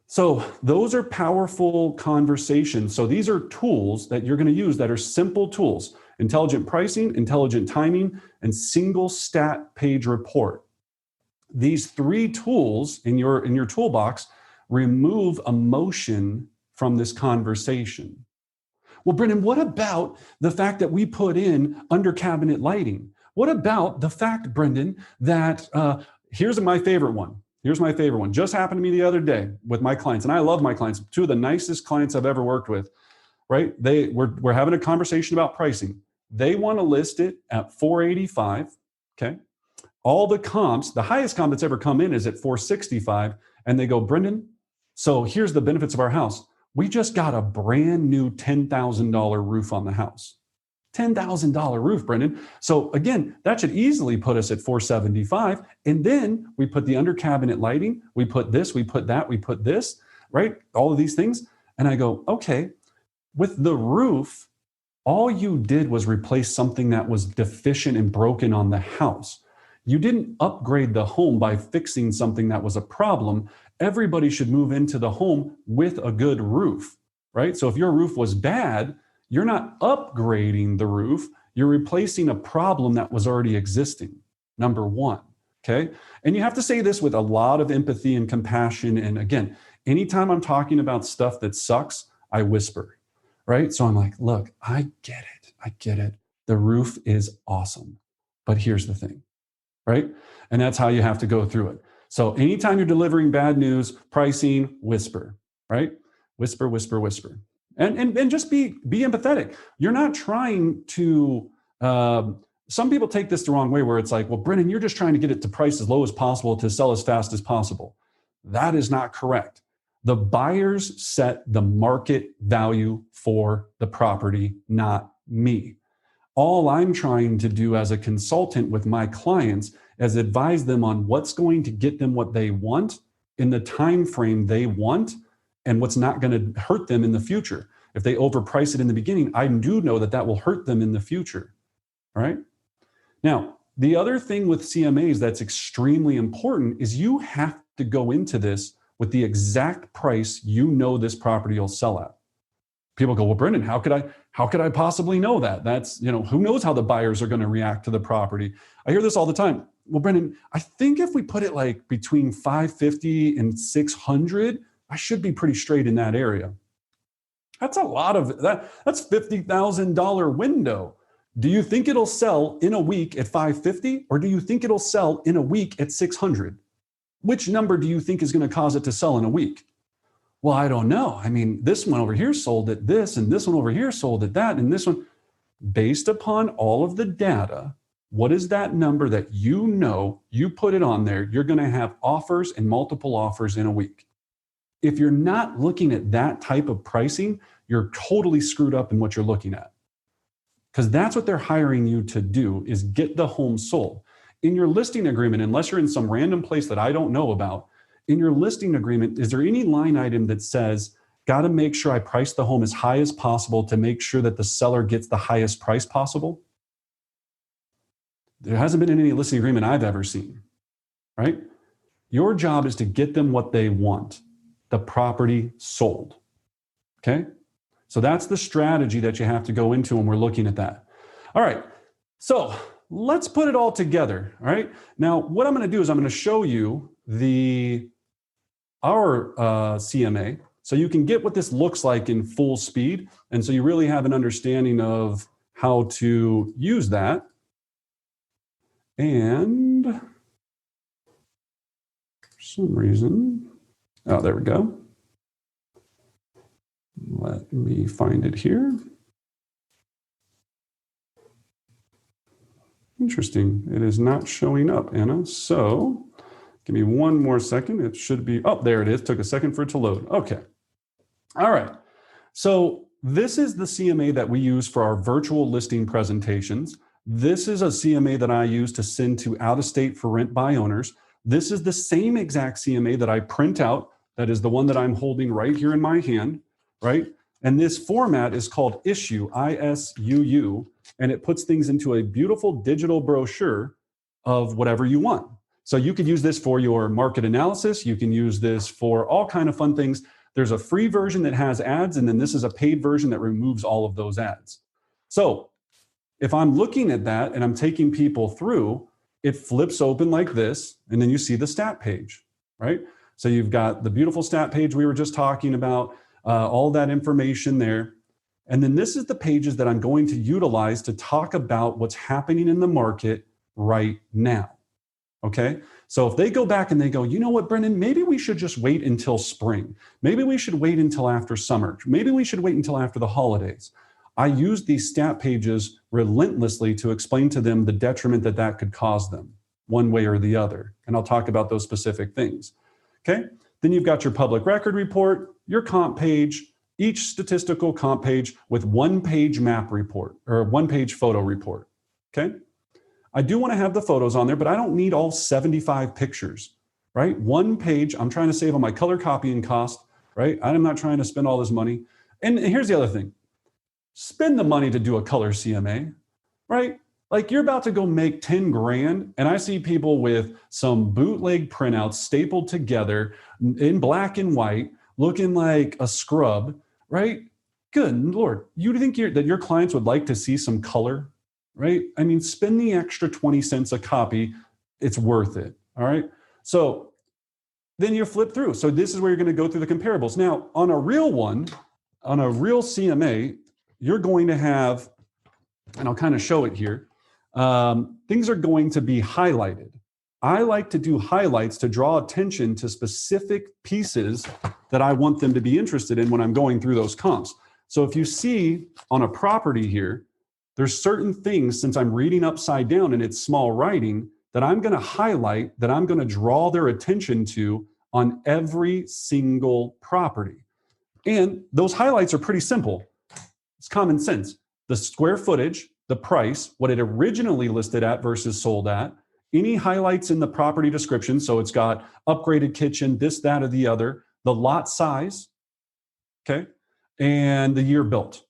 So those are powerful conversations. So these are tools that you're going to use that are simple tools: intelligent pricing, intelligent timing, and single stat page report. These three tools in your toolbox remove emotion from this conversation. Well, Brendan, what about the fact that we put in under cabinet lighting? What about the fact, Brendan, that here's my favorite one. Here's my favorite one. Just happened to me the other day with my clients, and I love my clients. Two of the nicest clients I've ever worked with, right? We're having a conversation about pricing. They want to list it at $485, okay? All the comps, the highest comp that's ever come in is at $465, and they go, Brendan, so here's the benefits of our house. We just got a brand new $10,000 roof on the house. $10,000 roof, Brendan. So again, that should easily put us at $475. And then we put the under cabinet lighting, we put this, we put that, we put this, right? All of these things. And I go, okay, with the roof, all you did was replace something that was deficient and broken on the house. You didn't upgrade the home by fixing something that was a problem. Everybody should move into the home with a good roof, right? So if your roof was bad, you're not upgrading the roof, you're replacing a problem that was already existing, number one, okay? And you have to say this with a lot of empathy and compassion. And again, anytime I'm talking about stuff that sucks, I whisper, right? So I'm like, look, I get it. The roof is awesome, but here's the thing, right? And that's how you have to go through it. So anytime you're delivering bad news, pricing, whisper, right? Whisper, whisper, whisper. And just be empathetic. You're not trying to, some people take this the wrong way where it's like, well, Brennan, you're just trying to get it to price as low as possible to sell as fast as possible. That is not correct. The buyers set the market value for the property, not me. All I'm trying to do as a consultant with my clients is advise them on what's going to get them what they want in the time frame they want, and what's not going to hurt them in the future. If they overprice it in the beginning, I do know that that will hurt them in the future, all right? Now, the other thing with CMAs that's extremely important is you have to go into this with the exact price you know this property will sell at. People go, well, Brendan, how could I possibly know that? That's, who knows how the buyers are going to react to the property? I hear this all the time. Well, Brendan, I think if we put it like between 550 and 600, I should be pretty straight in that area. That's a lot of that. That's $50,000 window. Do you think it'll sell in a week at 550, or do you think it'll sell in a week at 600? Which number do you think is going to cause it to sell in a week? Well, I don't know. I mean, this one over here sold at this, and this one over here sold at that, and this one. Based upon all of the data, what is that number that you put it on there, you're going to have offers and multiple offers in a week. If you're not looking at that type of pricing, you're totally screwed up in what you're looking at. Because that's what they're hiring you to do, is get the home sold. In your listing agreement, unless you're in some random place that I don't know about, in your listing agreement, is there any line item that says, got to make sure I price the home as high as possible to make sure that the seller gets the highest price possible? There hasn't been any listing agreement I've ever seen, right? Your job is to get them what they want, the property sold, okay? So that's the strategy that you have to go into when we're looking at that. All right, so let's put it all together, all right? Now, what I'm going to do is I'm going to show you our CMA, so you can get what this looks like in full speed, and so you really have an understanding of how to use that. And for some reason, oh, there we go. Let me find it here. Interesting. It is not showing up, Anna. So give me one more second. It should be, oh, there it is. Took a second for it to load. Okay. All right. So this is the CMA that we use for our virtual listing presentations. This is a CMA that I use to send to out-of-state for rent by owners. This is the same exact CMA that I print out. That is the one that I'm holding right here in my hand, right? And this format is called Issue, ISUU, and it puts things into a beautiful digital brochure of whatever you want. So you could use this for your market analysis. You can use this for all kind of fun things. There's a free version that has ads, and then this is a paid version that removes all of those ads. So if I'm looking at that and I'm taking people through, it flips open like this, and then you see the stat page, right? So you've got the beautiful stat page we were just talking about, all that information there. And then this is the pages that I'm going to utilize to talk about what's happening in the market right now, okay? So if they go back and they go, you know what, Brendan, maybe we should just wait until spring. Maybe we should wait until after summer. Maybe we should wait until after the holidays. I use these stat pages relentlessly to explain to them the detriment that that could cause them one way or the other. And I'll talk about those specific things. Okay. Then you've got your public record report, your comp page, each statistical comp page with 1-page map report or 1-page photo report. Okay. I do want to have the photos on there, but I don't need all 75 pictures, right? 1 page. I'm trying to save on my color copying cost, right? I'm not trying to spend all this money. And here's the other thing. Spend the money to do a color CMA, right? Like you're about to go make 10 grand and I see people with some bootleg printouts stapled together in black and white, looking like a scrub, right? Good Lord, you think that your clients would like to see some color, right? I mean, spend the extra 20 cents a copy. It's worth it, all right? So then you flip through. So this is where you're going to go through the comparables. Now, on a real one, on a real CMA, you're going to have, and I'll kind of show it here, things are going to be highlighted. I like to do highlights to draw attention to specific pieces that I want them to be interested in when I'm going through those comps. So if you see on a property here, there's certain things, since I'm reading upside down and it's small writing, that I'm going to highlight, that I'm going to draw their attention to on every single property. And those highlights are pretty simple. It's common sense. The square footage, the price, what it originally listed at versus sold at, any highlights in the property description. So it's got upgraded kitchen, this, that, or the other, the lot size, okay, and the year built.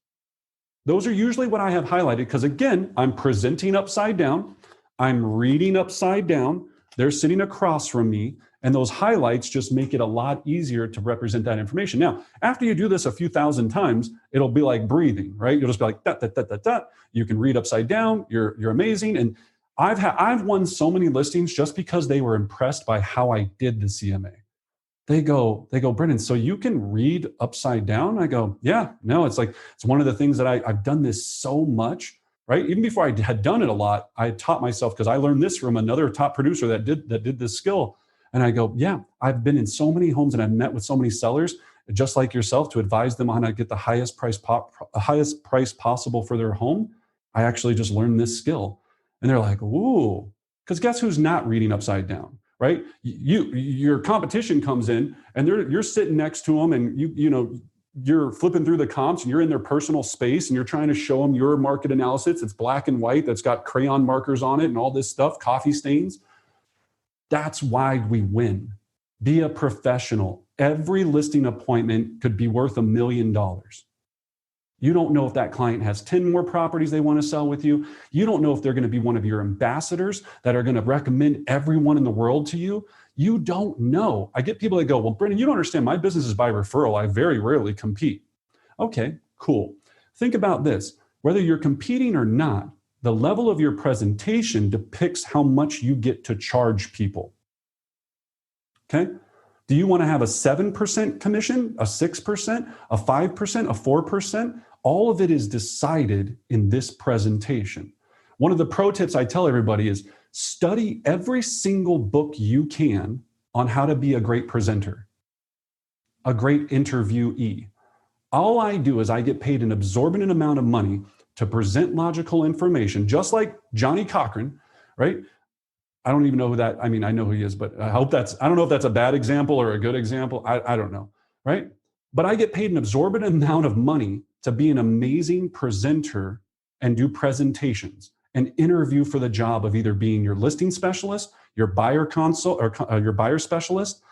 Those are usually what I have highlighted because, again, I'm presenting upside down. I'm reading upside down. They're sitting across from me. And those highlights just make it a lot easier to represent that information. Now, after you do this a few thousand times, it'll be like breathing, right? You'll just be like, da, da, da, da, da. You can read upside down. You're amazing. And I've won so many listings just because they were impressed by how I did the CMA. They go, Brendan, so you can read upside down? I go, yeah, no, it's one of the things that I've done this so much, right? Even before I had done it a lot, I taught myself because I learned this from another top producer that did this skill. And I go, yeah, I've been in so many homes and I've met with so many sellers, just like yourself, to advise them on how to get the highest price possible for their home. I actually just learned this skill. And they're like, ooh, because guess who's not reading upside down, right? Your competition comes in and you're sitting next to them and you're flipping through the comps and you're in their personal space and you're trying to show them your market analysis. It's black and white, that's got crayon markers on it and all this stuff, coffee stains. That's why we win. Be a professional. Every listing appointment could be worth $1 million. You don't know if that client has 10 more properties they want to sell with you. You don't know if they're going to be one of your ambassadors that are going to recommend everyone in the world to you. You don't know. I get people that go, well, Brendan, you don't understand. My business is by referral. I very rarely compete. Okay, cool. Think about this. Whether you're competing or not, the level of your presentation depicts how much you get to charge people. Okay? Do you want to have a 7% commission, a 6%, a 5%, a 4%? All of it is decided in this presentation. One of the pro tips I tell everybody is study every single book you can on how to be a great presenter, a great interviewee. All I do is I get paid an exorbitant amount of money to present logical information, just like Johnny Cochran, right? I don't even know who that, I mean, I know who he is, but I don't know if that's a bad example or a good example. I don't know, right? But I get paid an exorbitant amount of money to be an amazing presenter and do presentations and interview for the job of either being your listing specialist, your buyer consult or your buyer specialist,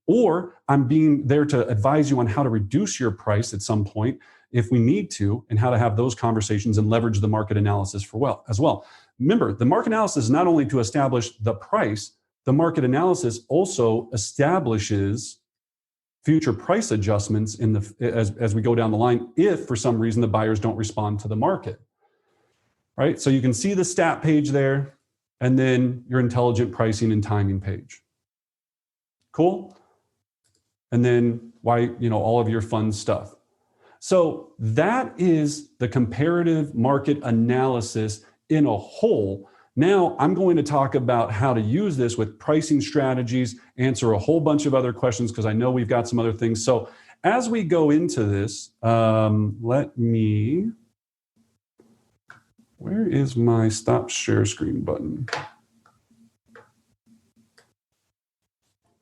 or I'm being there to advise you on how to reduce your price at some point if we need to, and how to have those conversations and leverage the market analysis as well. Remember, the market analysis is not only to establish the price, the market analysis also establishes future price adjustments as we go down the line if for some reason the buyers don't respond to the market. Right? So you can see the stat page there, and then your intelligent pricing and timing page. Cool? And then all of your fun stuff. So that is the comparative market analysis in a whole. Now I'm going to talk about how to use this with pricing strategies, answer a whole bunch of other questions because I know we've got some other things. So as we go into this, where is my stop share screen button?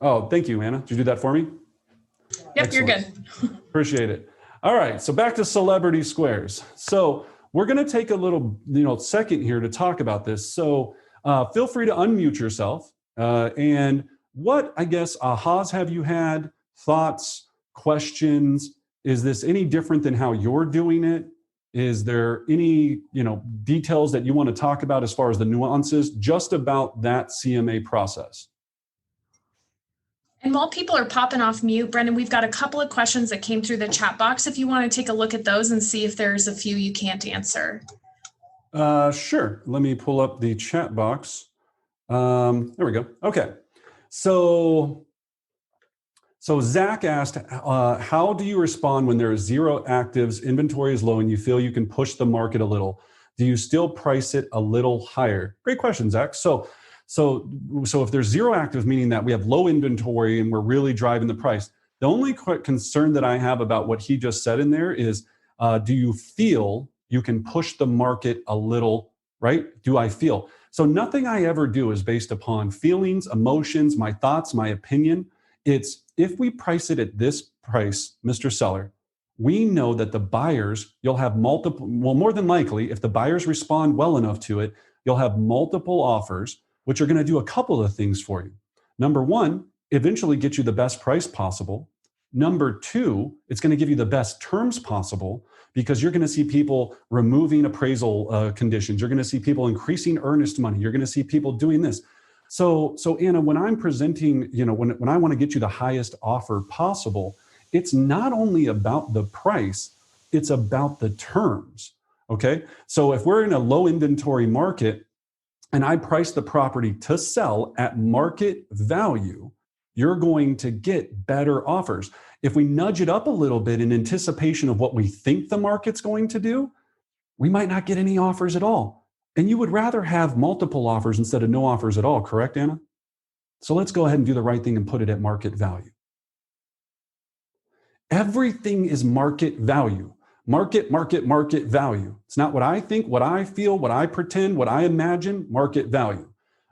Oh, thank you, Anna. Did you do that for me? Yep, Excellent. You're good. Appreciate it. All right, so back to celebrity squares. So we're going to take a little second here to talk about this. So feel free to unmute yourself. And what, I guess, ahas have you had, thoughts, questions? Is this any different than how you're doing it? Is there any details that you want to talk about as far as the nuances just about that CMA process? And while people are popping off mute, Brendan, we've got a couple of questions that came through the chat box. If you want to take a look at those and see if there's a few you can't answer. Sure. Let me pull up the chat box. There we go. Okay. So Zach asked, how do you respond when there are zero actives, inventory is low, and you feel you can push the market a little? Do you still price it a little higher? Great question, Zach. So if there's zero actives, meaning that we have low inventory and we're really driving the price, the only concern that I have about what he just said in there is, do you feel you can push the market a little, right? Do I feel? So nothing I ever do is based upon feelings, emotions, my thoughts, my opinion. It's if we price it at this price, Mr. Seller, we know that the buyers, you'll have multiple, well, more than likely, if the buyers respond well enough to it, you'll have multiple offers, which are going to do a couple of things for you. Number one, eventually get you the best price possible. Number two, it's going to give you the best terms possible because you're going to see people removing appraisal conditions. You're going to see people increasing earnest money. You're going to see people doing this. So Anna, when I'm presenting, when I want to get you the highest offer possible, it's not only about the price, it's about the terms. Okay. So if we're in a low inventory market and I price the property to sell at market value, you're going to get better offers. If we nudge it up a little bit in anticipation of what we think the market's going to do, we might not get any offers at all. And you would rather have multiple offers instead of no offers at all, correct, Anna? So let's go ahead and do the right thing and put it at market value. Everything is market value. Market value. It's not what I think, what I feel, what I pretend, what I imagine, market value.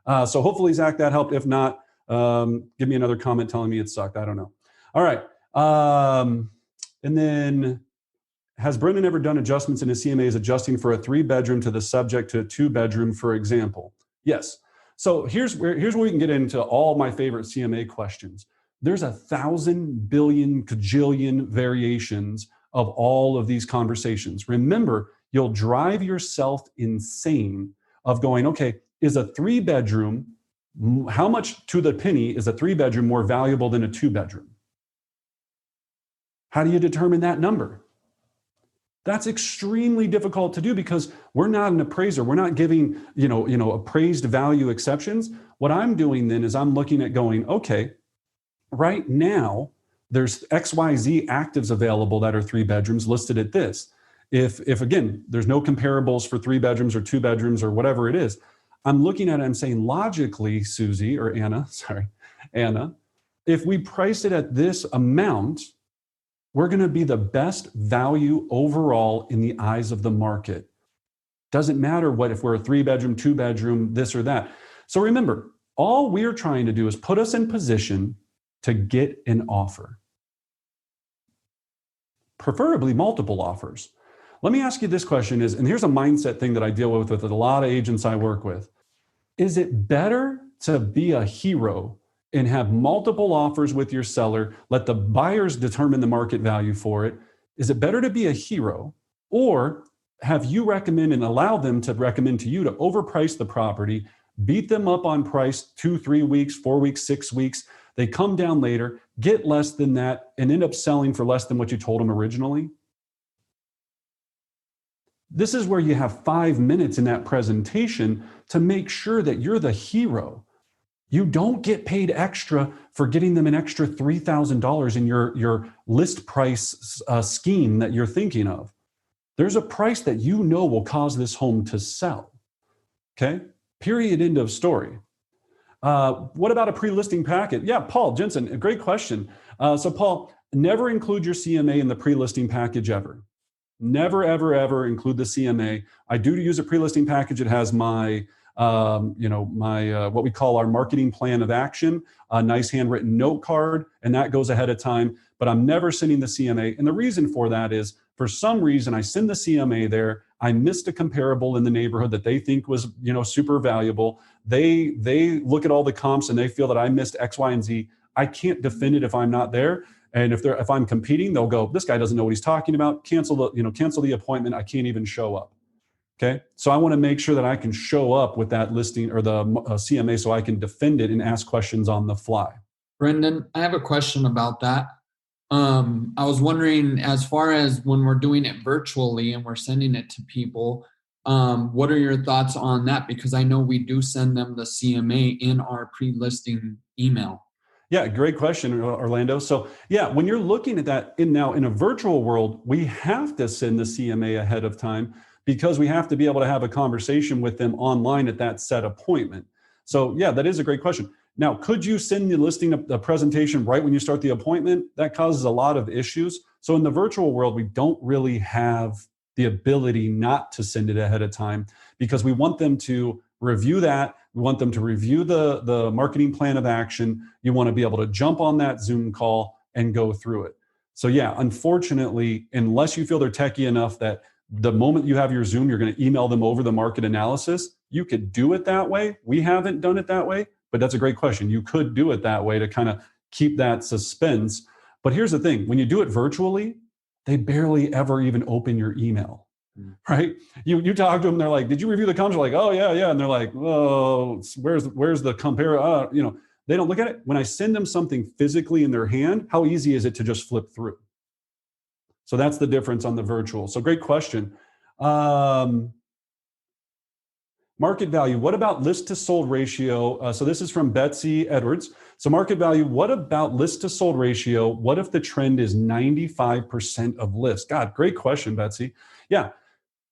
So hopefully, Zach, that helped. If not, give me another comment telling me it sucked. I don't know. All right. And then, has Brendan ever done adjustments in his CMAs adjusting for a 3-bedroom to the subject to a 2-bedroom, for example? Yes. So here's where we can get into all my favorite CMA questions. There's 1,000 billion cajillion variations of all of these conversations. Remember, you'll drive yourself insane of going, okay, is a 3-bedroom, how much to the penny is a 3-bedroom more valuable than a 2-bedroom? How do you determine that number? That's extremely difficult to do because we're not an appraiser. We're not giving, appraised value exceptions. What I'm doing then is I'm looking at going, okay, right now there's XYZ actives available that are 3-bedrooms listed at this. If again, there's no comparables for 3-bedrooms or 2-bedrooms or whatever it is, I'm looking at it and saying logically, Anna, if we price it at this amount, we're going to be the best value overall in the eyes of the market. Doesn't matter if we're a 3-bedroom, 2-bedroom, this or that. So remember, all we're trying to do is put us in position to get an offer. Preferably multiple offers. Let me ask you this question and here's a mindset thing that I deal with a lot of agents I work with. Is it better to be a hero and have multiple offers with your seller, let the buyers determine the market value for it? Is it better to be a hero, or have you recommend and allow them to recommend to you to overprice the property, beat them up on price 2, 3 weeks, 4 weeks, 6 weeks? They come down later, get less than that, and end up selling for less than what you told them originally? This is where you have 5 minutes in that presentation to make sure that you're the hero. You don't get paid extra for getting them an extra $3,000 in your list price scheme that you're thinking of. There's a price that you know will cause this home to sell. Okay? Period, end of story. What about a pre-listing packet? Yeah, Paul Jensen, a great question. So Paul, never include your CMA in the pre-listing package ever. Never, ever, ever include the CMA. I do use a pre-listing package. It has my what we call our marketing plan of action, a nice handwritten note card, and that goes ahead of time, but I'm never sending the CMA. And the reason for that is, for some reason, I send the CMA there, I missed a comparable in the neighborhood that they think was, super valuable. They look at all the comps and they feel that I missed X, Y, and Z. I can't defend it if I'm not there. And if I'm competing, they'll go, this guy doesn't know what he's talking about. Cancel the appointment. I can't even show up. Okay, so I want to make sure that I can show up with that listing or the CMA so I can defend it and ask questions on the fly. Brendan, I have a question about that. I was wondering, as far as when we're doing it virtually and we're sending it to people, what are your thoughts on that? Because I know we do send them the CMA in our pre-listing email. Yeah, great question, Orlando. So yeah, when you're looking at that in a virtual world, we have to send the CMA ahead of time, because we have to be able to have a conversation with them online at that set appointment. So yeah, that is a great question. Now, could you send the listing a presentation right when you start the appointment? That causes a lot of issues. So in the virtual world, we don't really have the ability not to send it ahead of time, because we want them to review that. We want them to review the marketing plan of action. You want to be able to jump on that Zoom call and go through it. So yeah, unfortunately, unless you feel they're techie enough that the moment you have your Zoom, you're going to email them over the market analysis, you could do it that way. We haven't done it that way, but that's a great question. You could do it that way to kind of keep that suspense. But here's the thing, when you do it virtually, they barely ever even open your email, right? You talk to them, they're like, did you review the comments? You're like, oh yeah. And they're like, oh, where's the compare? They don't look at it. When I send them something physically in their hand, how easy is it to just flip through? So that's the difference on the virtual. So great question. Market value. What about list to sold ratio? So this is from Betsy Edwards. So market value, what about list to sold ratio? What if the trend is 95% of list? God, great question, Betsy. Yeah.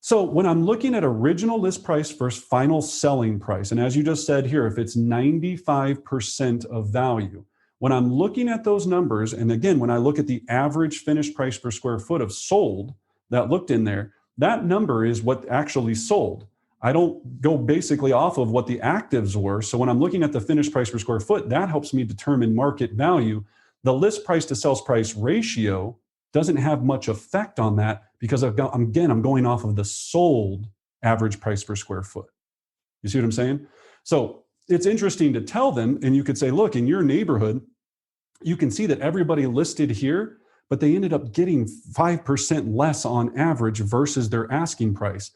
So when I'm looking at original list price versus final selling price, and as you just said here, if it's 95% of value, when I'm looking at those numbers, and again, when I look at the average finished price per square foot of sold that looked in there, that number is what actually sold. I don't go basically off of what the actives were. So when I'm looking at the finished price per square foot, that helps me determine market value. The list price to sales price ratio doesn't have much effect on that, because I'm going off of the sold average price per square foot. You see what I'm saying? So it's interesting to tell them, and you could say, look, in your neighborhood, you can see that everybody listed here, but they ended up getting 5% less on average versus their asking price.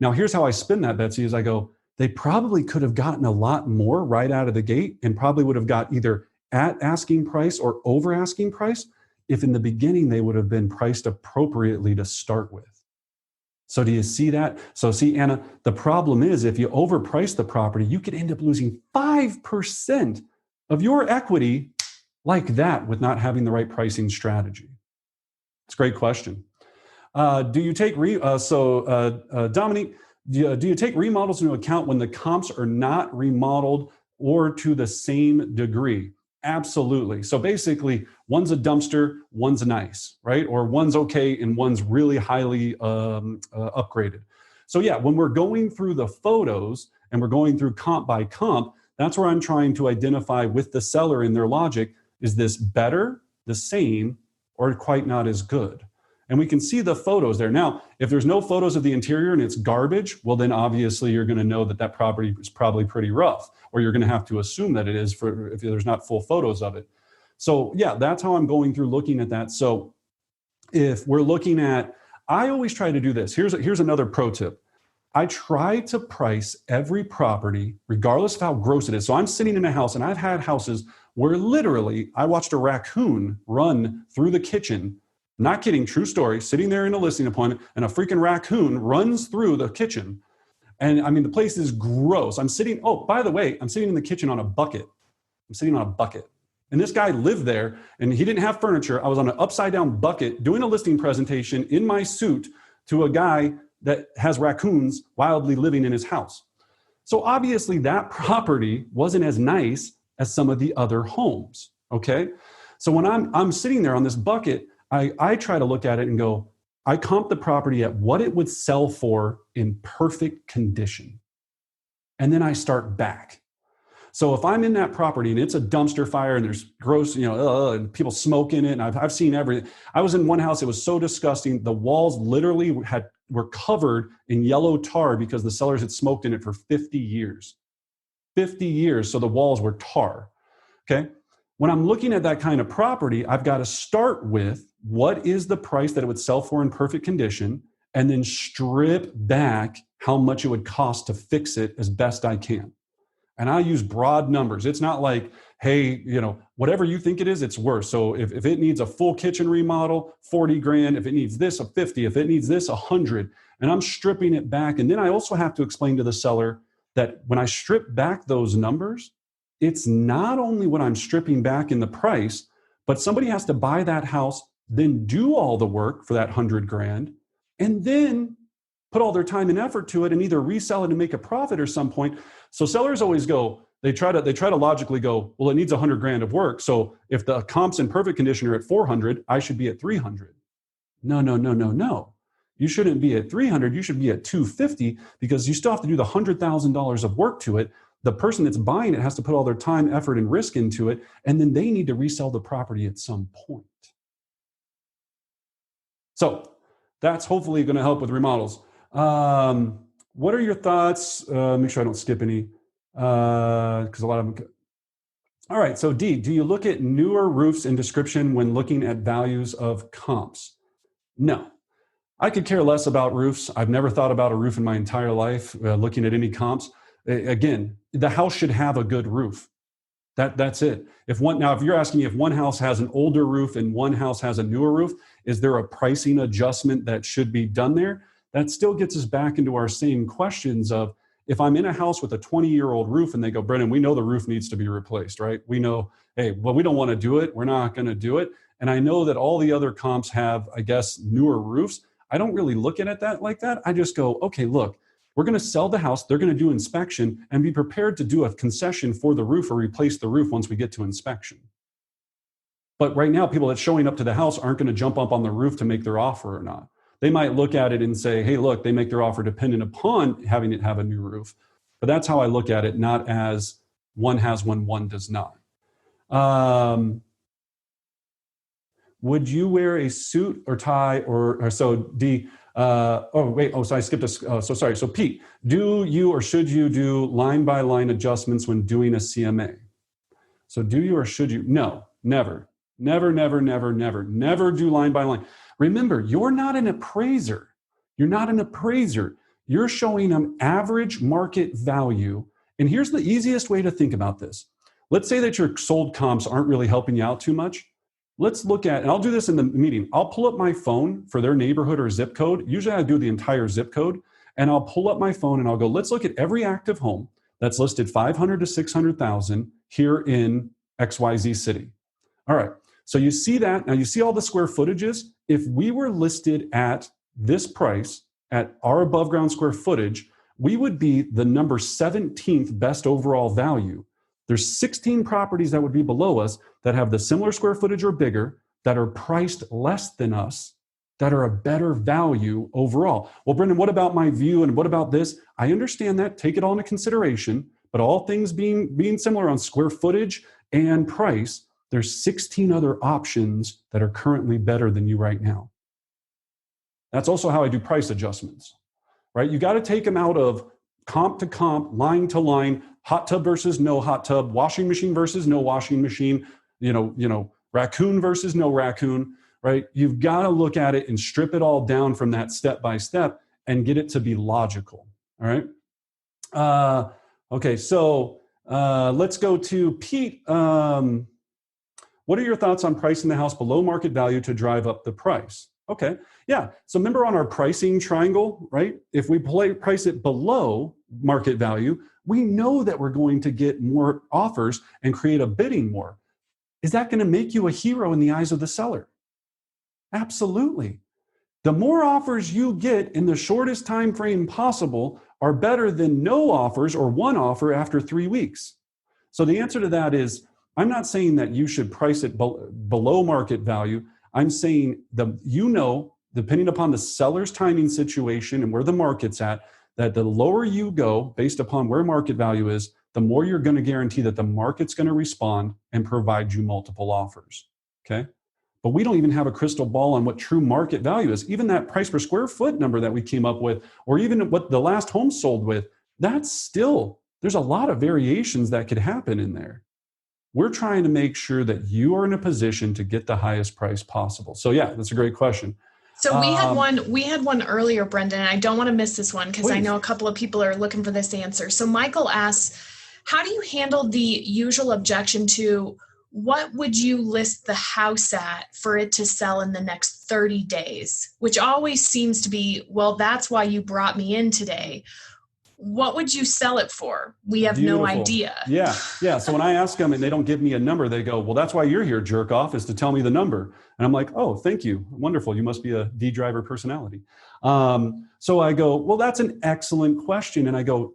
Now, here's how I spin that, Betsy, is I go, they probably could have gotten a lot more right out of the gate and probably would have got either at asking price or over asking price if in the beginning they would have been priced appropriately to start with. So do you see that? So see, Anna, the problem is if you overprice the property, you could end up losing 5% of your equity like that with not having the right pricing strategy. It's a great question. Do you take Dominique, do you take remodels into account when the comps are not remodeled or to the same degree? Absolutely. So basically, one's a dumpster, one's nice, right? Or one's okay and one's really highly upgraded. So yeah, when we're going through the photos and we're going through comp by comp, that's where I'm trying to identify with the seller in their logic, is this better, the same, or quite not as good? And we can see the photos there. Now, if there's no photos of the interior and it's garbage, well, then obviously you're going to know that that property is probably pretty rough, or you're going to have to assume that it is if there's not full photos of it. So yeah, that's how I'm going through looking at that. So if we're looking at, I always try to do this. Here's another pro tip. I try to price every property, regardless of how gross it is. So I'm sitting in a house, and I've had houses where literally I watched a raccoon run through the kitchen. Not kidding, true story, sitting there in a listing appointment, and a freaking raccoon runs through the kitchen. And I mean, the place is gross. I'm sitting in the kitchen on a bucket. I'm sitting on a bucket. And this guy lived there, and he didn't have furniture. I was on an upside down bucket doing a listing presentation in my suit to a guy that has raccoons wildly living in his house. So obviously that property wasn't as nice as some of the other homes, okay? So when I'm sitting there on this bucket, I try to look at it and go, I comp the property at what it would sell for in perfect condition. And then I start back. So if I'm in that property and it's a dumpster fire and there's gross, and people smoke in it, and I've seen everything. I was in one house, it was so disgusting. The walls literally were covered in yellow tar because the sellers had smoked in it for 50 years. 50 years, so the walls were tar, okay? When I'm looking at that kind of property, I've got to start with what is the price that it would sell for in perfect condition, and then strip back how much it would cost to fix it as best I can. And I use broad numbers. It's not like, hey, whatever you think it is, it's worse. So if it needs a full kitchen remodel, 40 grand. If it needs this, a 50. If it needs this, 100. And I'm stripping it back. And then I also have to explain to the seller that when I strip back those numbers, it's not only what I'm stripping back in the price, but somebody has to buy that house, then do all the work for that 100 grand, and then put all their time and effort to it and either resell it and make a profit or some point. So sellers always go, they try to logically go, well, it needs 100 grand of work. So if the comps in perfect condition are at 400, I should be at 300. No. You shouldn't be at 300. You should be at 250 because you still have to do the $100,000 of work to it. The person that's buying it has to put all their time, effort, and risk into it. And then they need to resell the property at some point. So that's hopefully going to help with remodels. What are your thoughts? Make sure I don't skip any, because a lot of them. All right. So D, do you look at newer roofs in description when looking at values of comps? No, I could care less about roofs. I've never thought about a roof in my entire life, looking at any comps. Again, the house should have a good roof. That's it. If you're asking me if one house has an older roof and one house has a newer roof, is there a pricing adjustment that should be done there? That still gets us back into our same questions of, if I'm in a house with a 20-year-old roof and they go, Brendan, we know the roof needs to be replaced, right? We know, hey, well, we don't want to do it. We're not going to do it. And I know that all the other comps have, I guess, newer roofs. I don't really look at it like that. I just go, okay, look, we're going to sell the house. They're going to do inspection and be prepared to do a concession for the roof or replace the roof once we get to inspection. But right now, people that's showing up to the house aren't going to jump up on the roof to make their offer or not. They might look at it and say, hey, look, they make their offer dependent upon having it have a new roof. But that's how I look at it, not as one has one does not. Would you wear a suit or tie or so D? So I skipped sorry. So Pete, do you or should you do line by line adjustments when doing a CMA? So do you or should you? No, never. Never do line by line. Remember, you're not an appraiser. You're showing them average market value. And here's the easiest way to think about this. Let's say that your sold comps aren't really helping you out too much. Let's look at, and I'll do this in the meeting. I'll pull up my phone for their neighborhood or zip code. Usually I do the entire zip code, and I'll pull up my phone and I'll go, let's look at every active home that's listed 500 to 600,000 here in XYZ city. All right. So you see that. Now you see all the square footages. If we were listed at this price, at our above ground square footage, we would be the number 17th best overall value. There's 16 properties that would be below us that have the similar square footage or bigger, that are priced less than us, that are a better value overall. Well, Brendan, what about my view and what about this? I understand that. Take it all into consideration. But all things being similar on square footage and price, there's 16 other options that are currently better than you right now. That's also how I do price adjustments, right? You got to take them out of comp to comp, line to line, hot tub versus no hot tub, washing machine versus no washing machine, raccoon versus no raccoon, right? You've got to look at it and strip it all down from that step by step and get it to be logical. All right. Okay. So let's go to Pete. What are your thoughts on pricing the house below market value to drive up the price? Okay. Yeah. So remember on our pricing triangle, right? If we price it below market value, we know that we're going to get more offers and create a bidding war. Is that going to make you a hero in the eyes of the seller? Absolutely. The more offers you get in the shortest time frame possible are better than no offers or one offer after 3 weeks. So the answer to that is, I'm not saying that you should price it below market value. I'm saying depending upon the seller's timing situation and where the market's at, that the lower you go based upon where market value is, the more you're going to guarantee that the market's going to respond and provide you multiple offers. Okay. But we don't even have a crystal ball on what true market value is. Even that price per square foot number that we came up with, or even what the last home sold with, there's a lot of variations that could happen in there. We're trying to make sure that you are in a position to get the highest price possible. So yeah, that's a great question. So we had one earlier, Brendan, and I don't want to miss this one because I know a couple of people are looking for this answer. So Michael asks, how do you handle the usual objection to what would you list the house at for it to sell in the next 30 days? Which always seems to be, well, that's why you brought me in today. What would you sell it for? We have no idea. Yeah. So when I ask them and they don't give me a number, they go, well, that's why you're here, jerk off, is to tell me the number. And I'm like, oh, thank you. Wonderful. You must be a D driver personality. So I go, well, that's an excellent question. And I go,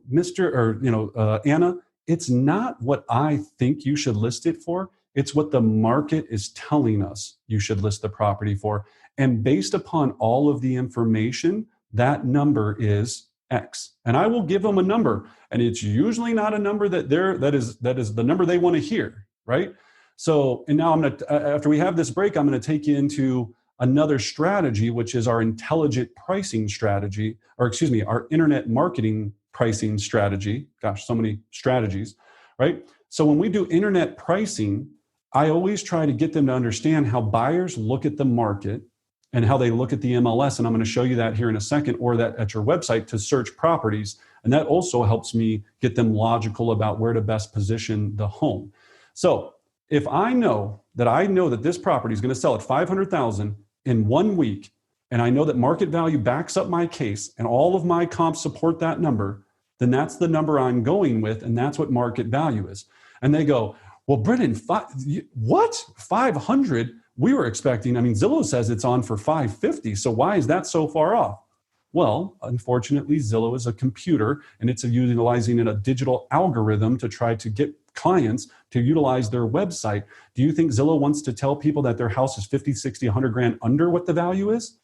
Anna, it's not what I think you should list it for. It's what the market is telling us you should list the property for. And based upon all of the information, that number is X. And I will give them a number. And it's usually not a number that is the number they want to hear, right? So, and now after we have this break, I'm going to take you into another strategy, which is our intelligent pricing strategy, our internet marketing pricing strategy. Gosh, so many strategies, right? So when we do internet pricing, I always try to get them to understand how buyers look at the market and how they look at the MLS. And I'm going to show you that here in a second, or that at your website to search properties. And that also helps me get them logical about where to best position the home. So if I know that this property is going to sell at $500,000 in 1 week, and I know that market value backs up my case and all of my comps support that number, then that's the number I'm going with. And that's what market value is. And they go, well, Brendan, what? 500? We were expecting, Zillow says it's on for 550. So why is that so far off? Well, unfortunately, Zillow is a computer and it's utilizing a digital algorithm to try to get clients to utilize their website. Do you think Zillow wants to tell people that their house is 50, 60, 100 grand under what the value is?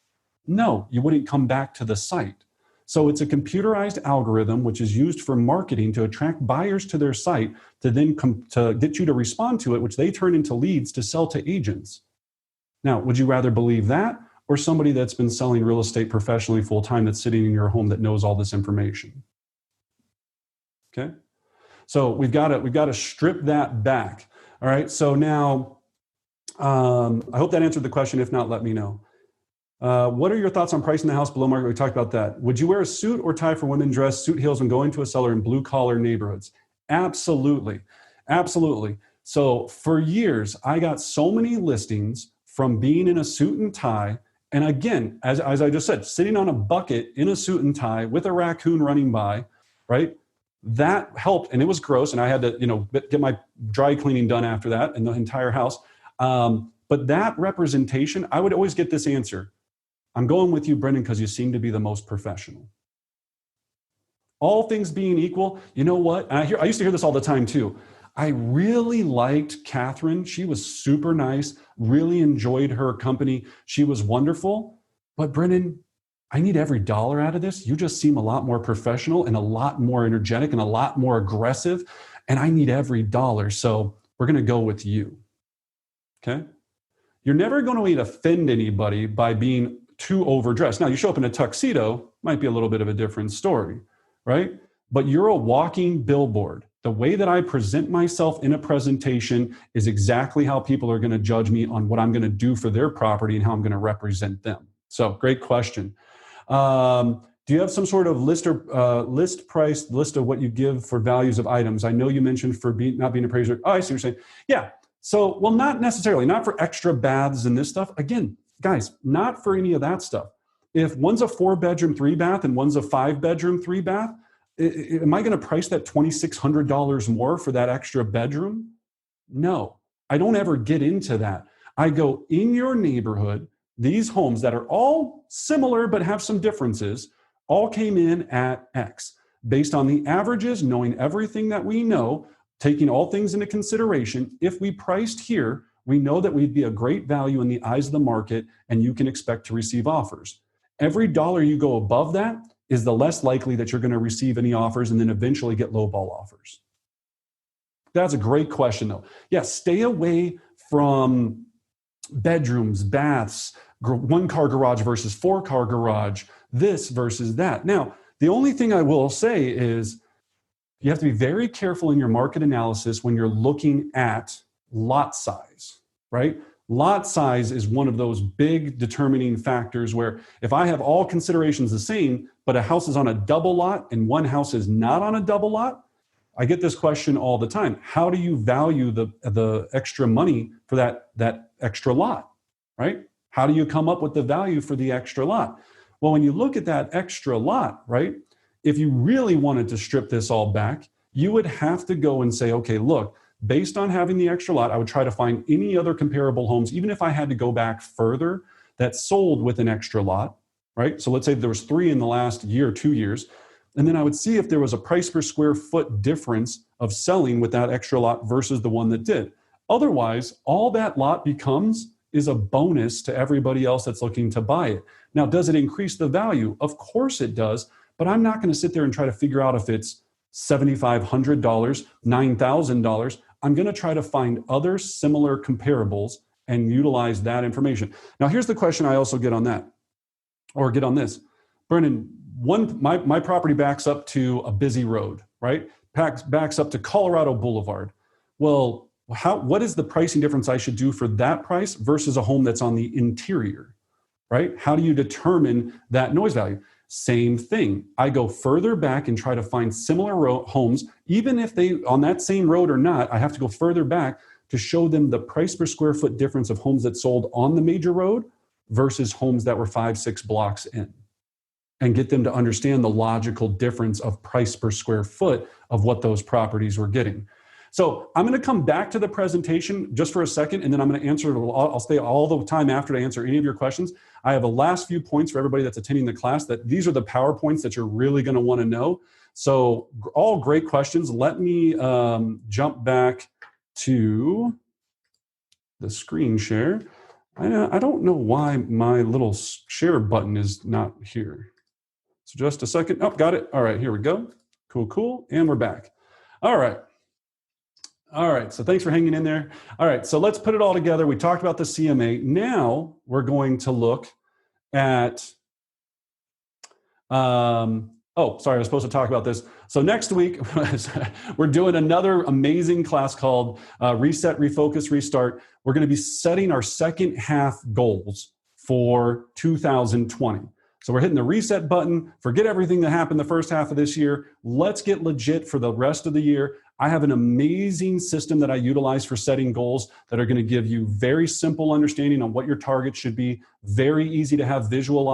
No, you wouldn't come back to the site. So it's a computerized algorithm which is used for marketing to attract buyers to their site to then to get you to respond to it, which they turn into leads to sell to agents. Now, would you rather believe that or somebody that's been selling real estate professionally full-time that's sitting in your home that knows all this information? Okay. So we've got to strip that back. All right. So now, I hope that answered the question. If not, let me know. What are your thoughts on pricing the house below market? We talked about that. Would you wear a suit or tie for women dress suit heels when going to a seller in blue collar neighborhoods? Absolutely. Absolutely. So for years, I got so many listings from being in a suit and tie. And again, as I just said, sitting on a bucket in a suit and tie with a raccoon running by, right? That helped. And it was gross. And I had to, get my dry cleaning done after that in the entire house. But that representation, I would always get this answer. I'm going with you, Brendan, because you seem to be the most professional. All things being equal, you know what? I used to hear this all the time too. I really liked Catherine. She was super nice, really enjoyed her company. She was wonderful. But Brendan, I need every dollar out of this. You just seem a lot more professional and a lot more energetic and a lot more aggressive. And I need every dollar. So we're going to go with you. Okay? You're never going to offend anybody by being too overdressed. Now, you show up in a tuxedo, might be a little bit of a different story, right? But you're a walking billboard. The way that I present myself in a presentation is exactly how people are going to judge me on what I'm going to do for their property and how I'm going to represent them. So, great question. Do you have some sort of list of what you give for values of items? I know you mentioned for not being an appraiser. Oh, I see what you're saying. Yeah. So, well, not necessarily, not for extra baths and this stuff. Again, guys, not for any of that stuff. If one's a 4-bedroom, 3-bath and one's a 5-bedroom, 3-bath, am I going to price that $2,600 more for that extra bedroom? No, I don't ever get into that. I go in your neighborhood, these homes that are all similar but have some differences, all came in at X. Based on the averages, knowing everything that we know, taking all things into consideration, if we priced here, we know that we'd be a great value in the eyes of the market and you can expect to receive offers. Every dollar you go above that is the less likely that you're going to receive any offers and then eventually get lowball offers. That's a great question though. Yeah, stay away from bedrooms, baths, 1-car garage versus 4-car garage, this versus that. Now, the only thing I will say is you have to be very careful in your market analysis when you're looking at lot size, right? Lot size is one of those big determining factors where if I have all considerations the same, but a house is on a double lot and one house is not on a double lot, I get this question all the time. How do you value the extra money for that extra lot, right? How do you come up with the value for the extra lot? Well, when you look at that extra lot, right, if you really wanted to strip this all back, you would have to go and say, okay, look, based on having the extra lot, I would try to find any other comparable homes, even if I had to go back further, that sold with an extra lot, right? So let's say there was 3 in the last year, 2 years. And then I would see if there was a price per square foot difference of selling with that extra lot versus the one that did. Otherwise, all that lot becomes is a bonus to everybody else that's looking to buy it. Now, does it increase the value? Of course it does, but I'm not going to sit there and try to figure out if it's $7,500, $9,000. I'm going to try to find other similar comparables and utilize that information. Now, here's the question I also get on that, or get on this. Brendan, my property backs up to a busy road, right? Backs up to Colorado Boulevard. Well, what is the pricing difference I should do for that price versus a home that's on the interior, right? How do you determine that noise value? Same thing. I go further back and try to find similar homes, even if they on that same road or not, I have to go further back to show them the price per square foot difference of homes that sold on the major road versus homes that were 5-6 blocks in, and get them to understand the logical difference of price per square foot of what those properties were getting. So I'm going to come back to the presentation just for a second, and then I'm going to answer. I'll stay all the time after to answer any of your questions. I have a last few points for everybody that's attending the class, that these are the PowerPoints that you're really going to want to know. So all great questions. Let me jump back to the screen share. I don't know why my little share button is not here. So just a second. Oh, got it. All right, here we go. Cool. And we're back. All right. So thanks for hanging in there. All right, so let's put it all together. We talked about the CMA. Now we're going to look at, I was supposed to talk about this. So next week, we're doing another amazing class called Reset, Refocus, Restart. We're going to be setting our second half goals for 2020. So we're hitting the reset button, forget everything that happened the first half of this year. Let's get legit for the rest of the year. I have an amazing system that I utilize for setting goals that are going to give you very simple understanding on what your target should be, very easy to have visual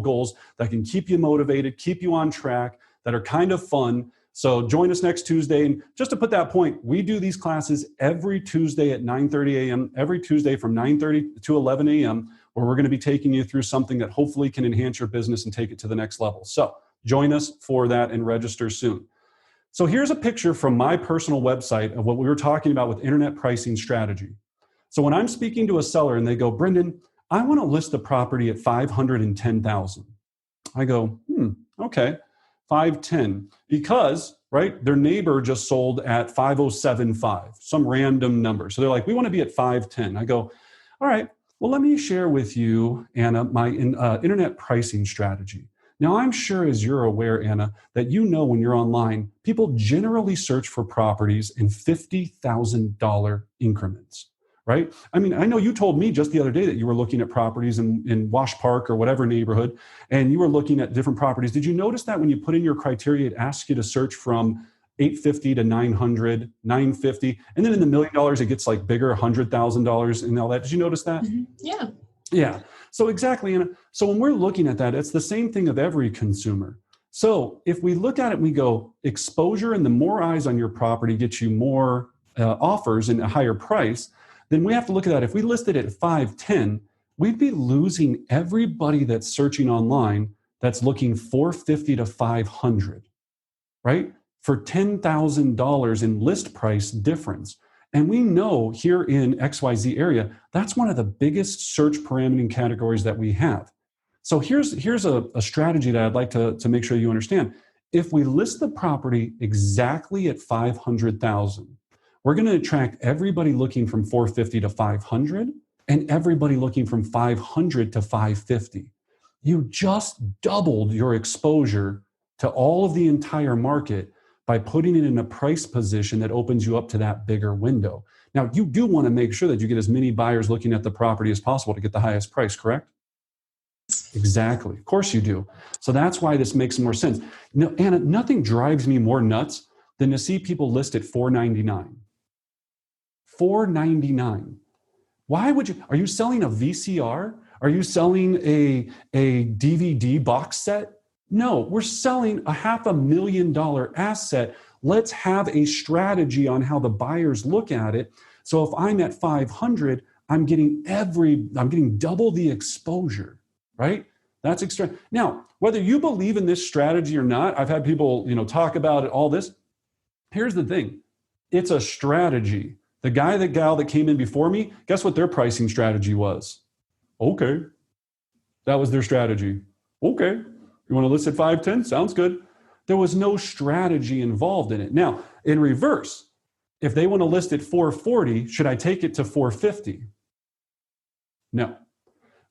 goals that can keep you motivated, keep you on track, that are kind of fun. So join us next Tuesday. And just to put that point, we do these classes every Tuesday at 9:30 a.m., every Tuesday from 9:30 to 11 a.m., where we're going to be taking you through something that hopefully can enhance your business and take it to the next level. So join us for that and register soon. So here's a picture from my personal website of what we were talking about with internet pricing strategy. So when I'm speaking to a seller and they go, Brendan, I want to list the property at $510,000. I go, okay, 510, because, right, their neighbor just sold at 507.5, some random number. So they're like, we want to be at 510. I go, all right, Well, let me share with you, Anna, my internet pricing strategy. Now, I'm sure as you're aware, Anna, that you know when you're online, people generally search for properties in $50,000 increments, right? I mean, I know you told me just the other day that you were looking at properties in Wash Park or whatever neighborhood, and you were looking at different properties. Did you notice that when you put in your criteria, it asks you to search from 850 to 900, 950, and then in the $1 million, it gets like bigger, $100,000 and all that. Did you notice that? Mm-hmm. Yeah. Yeah. So exactly. And so when we're looking at that, it's the same thing of every consumer. So if we look at it, we go exposure, and the more eyes on your property gets you more offers and a higher price, then we have to look at that. If we listed it at 510, we'd be losing everybody that's searching online that's looking 450 to 500, right? For $10,000 in list price difference. And we know here in XYZ area, that's one of the biggest search parameter categories that we have. So here's a strategy that I'd like to make sure you understand. If we list the property exactly at 500,000, we're going to attract everybody looking from 450 to 500 and everybody looking from 500 to 550. You just doubled your exposure to all of the entire market by putting it in a price position that opens you up to that bigger window. Now, you do want to make sure that you get as many buyers looking at the property as possible to get the highest price, correct? Exactly. Of course you do. So that's why this makes more sense. No, Anna, nothing drives me more nuts than to see people list at $499. $499. Why would you? Are you selling a VCR? Are you selling a DVD box set? No, we're selling a $500,000 asset. Let's have a strategy on how the buyers look at it. So if I'm at 500, I'm getting double the exposure, right? That's extra. Now, whether you believe in this strategy or not, I've had people, talk about it, all this. Here's the thing. It's a strategy. The gal that came in before me, guess what their pricing strategy was? Okay. That was their strategy. Okay. You want to list at 510? Sounds good. There was no strategy involved in it. Now, in reverse, if they want to list at 440, should I take it to 450? No.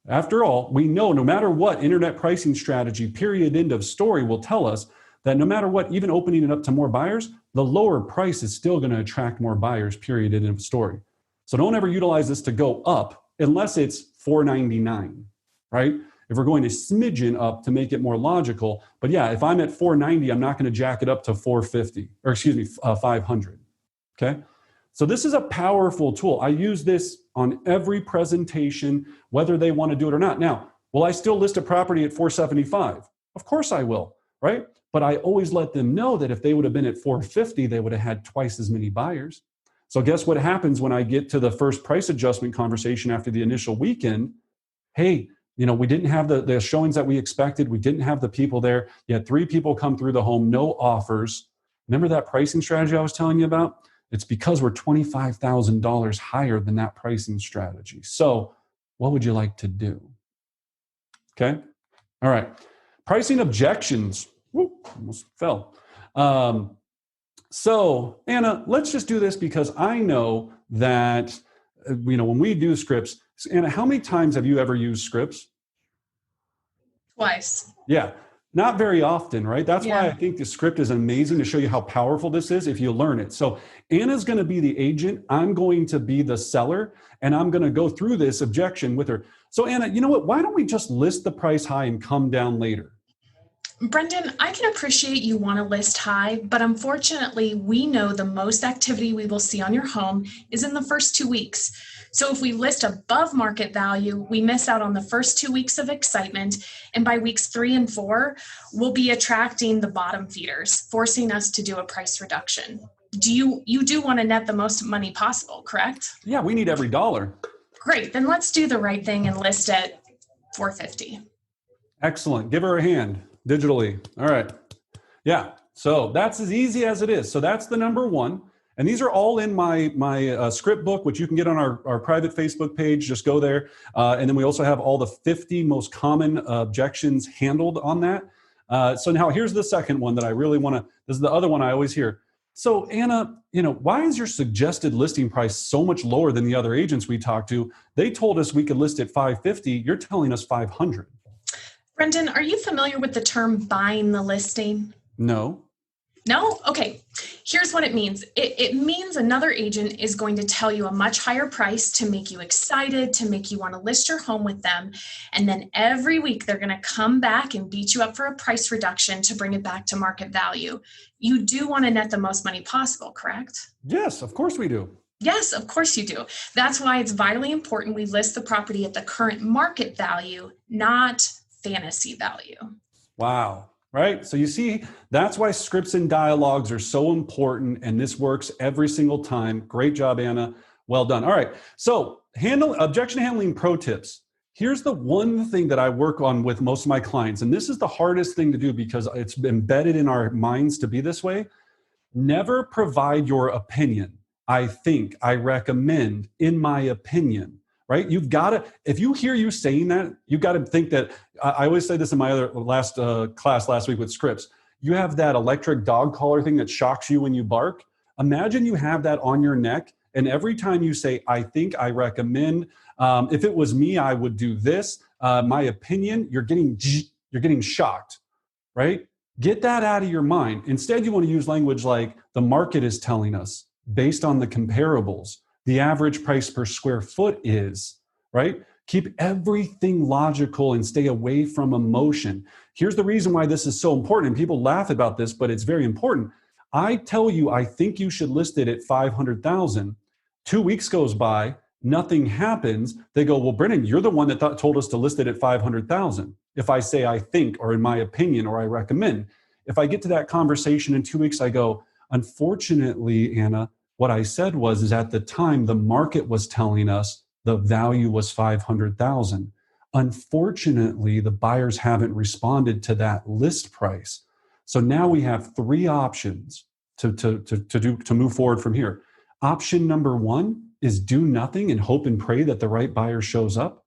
After all, we know no matter what internet pricing strategy, period, end of story, will tell us that no matter what, even opening it up to more buyers, the lower price is still going to attract more buyers, period, end of story. So don't ever utilize this to go up unless it's $499, right? If we're going a smidgen up to make it more logical. But yeah, if I'm at 490, I'm not going to jack it up to 450, or 500. Okay. So this is a powerful tool. I use this on every presentation, whether they want to do it or not. Now, will I still list a property at 475? Of course I will, right? But I always let them know that if they would have been at 450, they would have had twice as many buyers. So guess what happens when I get to the first price adjustment conversation after the initial weekend? Hey, we didn't have the showings that we expected. We didn't have the people there. You had 3 people come through the home, no offers. Remember that pricing strategy I was telling you about? It's because we're $25,000 higher than that pricing strategy. So what would you like to do? Okay. All right. Pricing objections. Whoop, almost fell. So Anna, let's just do this because I know that, when we do scripts, Anna, how many times have you ever used scripts? Twice. Yeah. Not very often, right? That's why I think the script is amazing to show you how powerful this is if you learn it. So Anna's going to be the agent. I'm going to be the seller, and I'm going to go through this objection with her. So Anna, you know what? Why don't we just list the price high and come down later? Brendan, I can appreciate you want to list high, but unfortunately, we know the most activity we will see on your home is in the first 2 weeks. So if we list above market value, we miss out on the first 2 weeks of excitement. And by weeks 3 and 4, we'll be attracting the bottom feeders, forcing us to do a price reduction. You do want to net the most money possible, correct? Yeah, we need every dollar. Great. Then let's do the right thing and list at 450. Excellent. Give her a hand digitally. All right. Yeah. So that's as easy as it is. So that's the number one. And these are all in my script book, which you can get on our private Facebook page. Just go there. And then we also have all the 50 most common objections handled on that. So now here's the second one that I really want to, this is the other one I always hear. So Anna, why is your suggested listing price so much lower than the other agents we talked to? They told us we could list at 550. You're telling us 500. Brendan, are you familiar with the term buying the listing? No. No? Okay. Here's what it means. It means another agent is going to tell you a much higher price to make you excited, to make you want to list your home with them. And then every week they're going to come back and beat you up for a price reduction to bring it back to market value. You do want to net the most money possible, correct? Yes, of course we do. Yes, of course you do. That's why it's vitally important we list the property at the current market value, not fantasy value. Wow. Right? So you see, that's why scripts and dialogues are so important, and this works every single time. Great job, Anna. Well done. All right. So objection handling pro tips. Here's the one thing that I work on with most of my clients, and this is the hardest thing to do because it's embedded in our minds to be this way. Never provide your opinion. I think, I recommend, in my opinion. Right? You've got to, if you hear you saying that, you've got to think that, I always say this in my last class last week with scripts, you have that electric dog collar thing that shocks you when you bark. Imagine you have that on your neck, and every time you say, I think, I recommend, if it was me, I would do this, my opinion, you're getting shocked, right? Get that out of your mind. Instead, you want to use language like the market is telling us based on the comparables. The average price per square foot is, right? Keep everything logical and stay away from emotion. Here's the reason why this is so important. And people laugh about this, but it's very important. I tell you, I think you should list it at 500,000. 2 weeks goes by, nothing happens. They go, well, Brendan, you're the one that told us to list it at 500,000. If I say I think, or in my opinion, or I recommend, if I get to that conversation in 2 weeks, I go, unfortunately, Anna, what I said is at the time, the market was telling us the value was 500,000. Unfortunately, the buyers haven't responded to that list price. So now we have three options to move forward from here. Option number one is do nothing and hope and pray that the right buyer shows up.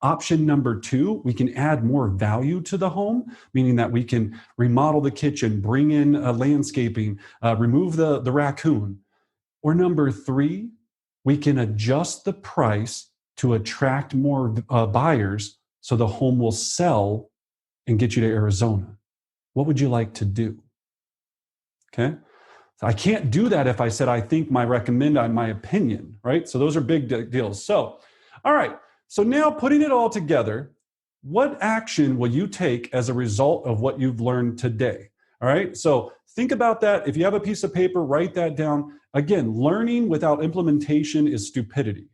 Option number two, we can add more value to the home, meaning that we can remodel the kitchen, bring in landscaping, remove the raccoon. Or number three, we can adjust the price to attract more buyers so the home will sell and get you to Arizona. What would you like to do? Okay. So I can't do that if I said, I think, my recommend, my opinion, right? So those are big deals. So, all right. So now putting it all together, what action will you take as a result of what you've learned today? All right. So think about that. If you have a piece of paper, write that down. Again, learning without implementation is stupidity,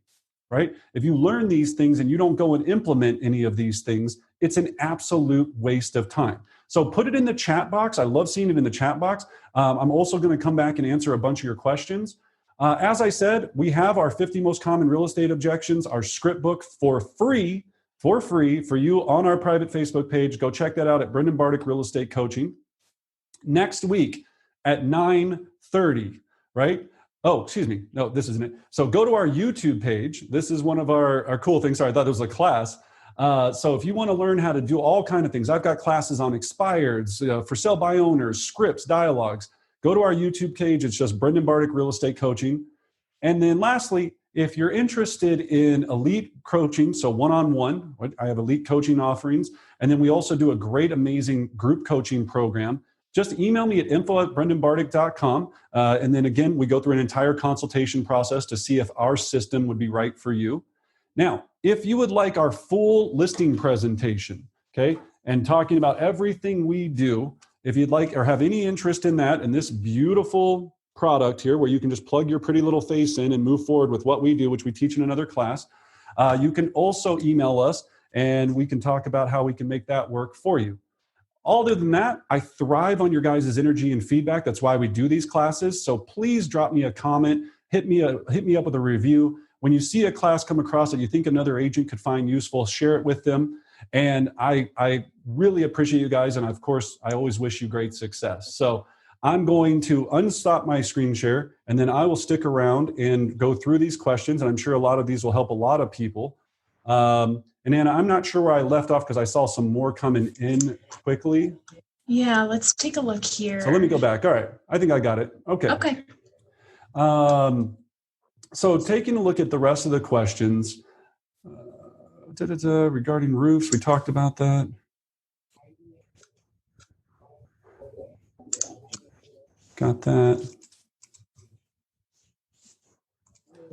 right? If you learn these things and you don't go and implement any of these things, it's an absolute waste of time. So put it in the chat box. I love seeing it in the chat box. I'm also going to come back and answer a bunch of your questions. As I said, we have our 50 most common real estate objections, our script book for free for you on our private Facebook page. Go check that out at Brendan Bardick Real Estate Coaching. Next week at 9:30, right? Oh, excuse me. No, this isn't it. So go to our YouTube page. This is one of our cool things. Sorry, I thought it was a class. So if you want to learn how to do all kinds of things, I've got classes on expireds, for sale by owners, scripts, dialogues. Go to our YouTube page. It's just Brendan Bardick Real Estate Coaching. And then lastly, if you're interested in elite coaching, so one-on-one, I have elite coaching offerings. And then we also do a great, amazing group coaching program. Just email me at info@brendanbardick.com. And then again, we go through an entire consultation process to see if our system would be right for you. Now, if you would like our full listing presentation, okay, and talking about everything we do, if you'd like or have any interest in that and this beautiful product here where you can just plug your pretty little face in and move forward with what we do, which we teach in another class, you can also email us and we can talk about how we can make that work for you. Other than that, I thrive on your guys' energy and feedback. That's why we do these classes. So please drop me a comment, hit me up with a review. When you see a class come across that you think another agent could find useful, share it with them. And I really appreciate you guys. And of course, I always wish you great success. So I'm going to unstop my screen share, and then I will stick around and go through these questions. And I'm sure a lot of these will help a lot of people. And Anna, I'm not sure where I left off because I saw some more coming in quickly. Yeah, let's take a look here. So let me go back. All right. I think I got it. Okay. Okay. So taking a look at the rest of the questions, regarding roofs, we talked about that. Got that.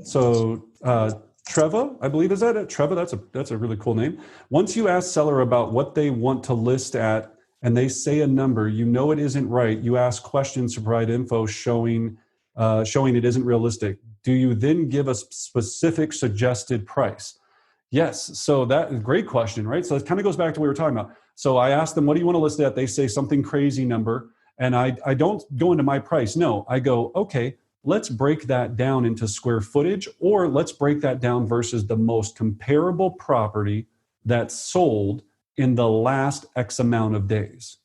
So Treva, I believe, is that it? Treva, that's a really cool name. Once you ask seller about what they want to list at and they say a number, you know it isn't right. You ask questions to provide info showing it isn't realistic. Do you then give a specific suggested price? Yes. So that is a great question, right? So it kind of goes back to what we were talking about. So I ask them, what do you want to list at? They say something crazy number. And I don't go into my price. No, I go, okay, let's break that down into square footage, or let's break that down versus the most comparable property that's sold in the last X amount of days.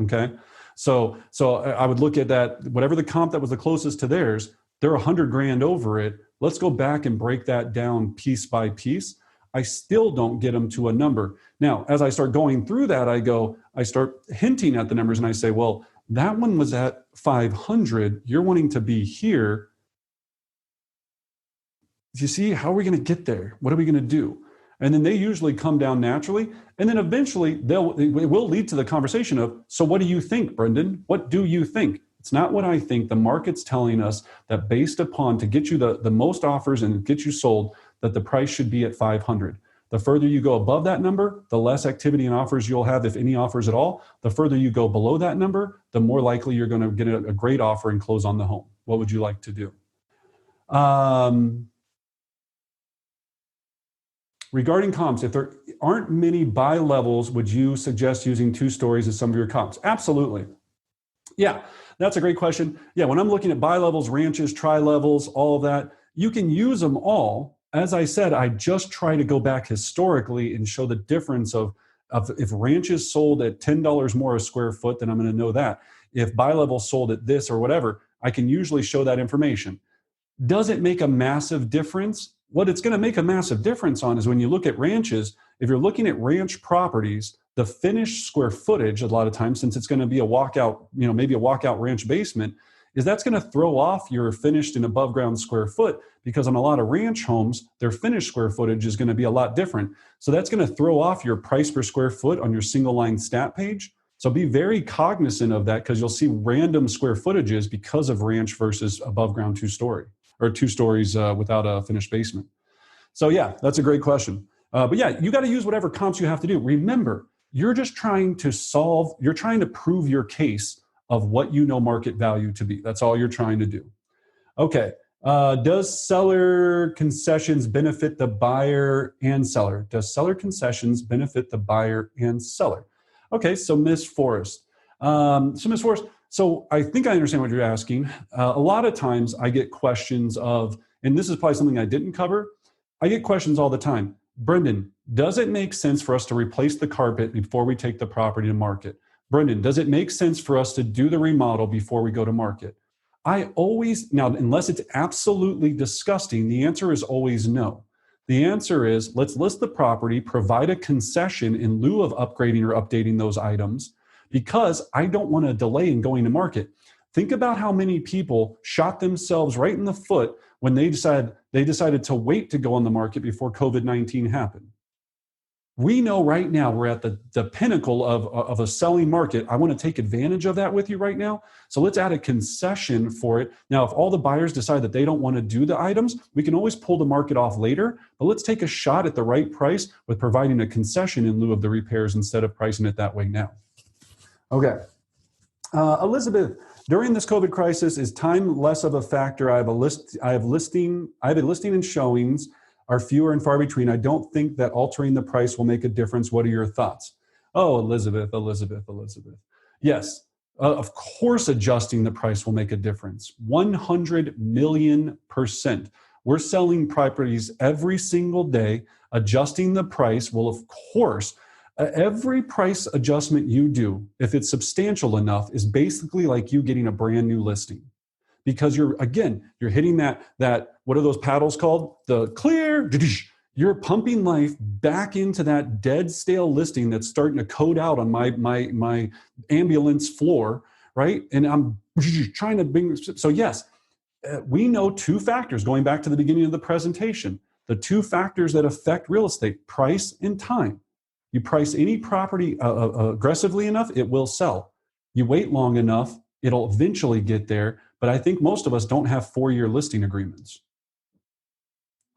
Okay. So I would look at that, whatever the comp that was the closest to theirs, they're $100,000 over it. Let's go back and break that down piece by piece. I still don't get them to a number. Now, as I start going through that, I start hinting at the numbers and I say, well, that one was at 500. You're wanting to be here. You see, how are we going to get there? What are we going to do? And then they usually come down naturally. And then eventually it will lead to the conversation of, so what do you think, Brendan? What do you think? It's not what I think. The market's telling us that based upon to get you the most offers and get you sold, that the price should be at 500. The further you go above that number, the less activity and offers you'll have, if any offers at all. The further you go below that number, the more likely you're going to get a great offer and close on the home. What would you like to do? Regarding comps, if there aren't many buy levels, would you suggest using 2 stories as some of your comps? Absolutely. Yeah, that's a great question. Yeah, when I'm looking at buy levels, ranches, tri-levels, all of that, you can use them all. As I said, I just try to go back historically and show the difference of if ranches sold at $10 more a square foot, then I'm going to know that. If buy level sold at this or whatever, I can usually show that information. Does it make a massive difference? What it's going to make a massive difference on is when you look at ranches, if you're looking at ranch properties, the finished square footage, a lot of times, since it's going to be a walkout, maybe a walkout ranch basement, is that's going to throw off your finished and above ground square foot, because on a lot of ranch homes, their finished square footage is going to be a lot different. So that's going to throw off your price per square foot on your single line stat page. So be very cognizant of that, because you'll see random square footages because of ranch versus above ground 2-story or 2 stories without a finished basement. So yeah, that's a great question. But yeah, you got to use whatever comps you have to do. Remember, you're just trying to prove your case of what you know market value to be. That's all you're trying to do. Okay. Does seller concessions benefit the buyer and seller? Does seller concessions benefit the buyer and seller? Okay, so Ms. Forrest. So I think I understand what you're asking. A lot of times I get questions of, and this is probably something I didn't cover, I get questions all the time. Brendan, does it make sense for us to replace the carpet before we take the property to market? Brendan, does it make sense for us to do the remodel before we go to market? Now, unless it's absolutely disgusting, the answer is always no. The answer is, let's list the property, provide a concession in lieu of upgrading or updating those items, because I don't want to delay in going to market. Think about how many people shot themselves right in the foot when they decided to wait to go on the market before COVID-19 happened. We know right now we're at the pinnacle of a selling market. I want to take advantage of that with you right now. So let's add a concession for it. Now, if all the buyers decide that they don't want to do the items, we can always pull the market off later, but let's take a shot at the right price with providing a concession in lieu of the repairs instead of pricing it that way now. Okay. Elizabeth, during this COVID crisis, is time less of a factor? I have a listing and showings are fewer and far between. I don't think that altering the price will make a difference. What are your thoughts? Oh, Elizabeth. Yes, of course, adjusting the price will make a difference. 100 million%. We're selling properties every single day. Adjusting the price will, of course, every price adjustment you do, if it's substantial enough, is basically like you getting a brand new listing. Because you're hitting that, what are those paddles called? The clear, You're pumping life back into that dead, stale listing that's starting to code out on my ambulance floor, right? And I'm trying to bring, so yes, we know two factors, going back to the beginning of the presentation, the two factors that affect real estate: price and time. You price any property aggressively enough, it will sell. You wait long enough, it'll eventually get there. But I think most of us don't have 4-year listing agreements.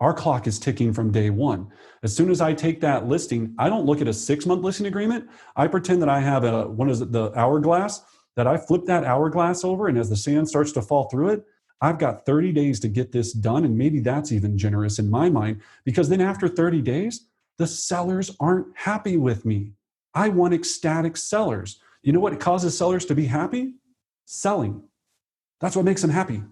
Our clock is ticking from day one. As soon as I take that listing, I don't look at a 6-month listing agreement. I pretend that I have the hourglass, that I flip that hourglass over, and as the sand starts to fall through it, I've got 30 days to get this done. And maybe that's even generous in my mind, because then after 30 days, the sellers aren't happy with me. I want ecstatic sellers. You know what causes sellers to be happy? Selling. That's what makes them happy.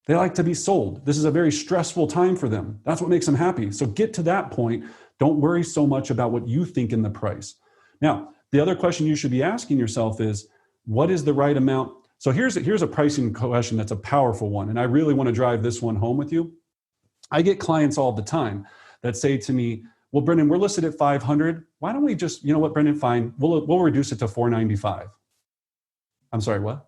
They like to be sold. This is a very stressful time for them. That's what makes them happy. So get to that point. Don't worry so much about what you think in the price. Now, the other question you should be asking yourself is, what is the right amount? So here's a pricing question that's a powerful one, and I really want to drive this one home with you. I get clients all the time that say to me, well, Brendan, we're listed at 500. Why don't we just, you know what, Brendan, fine. We'll reduce it to 495. I'm sorry, what?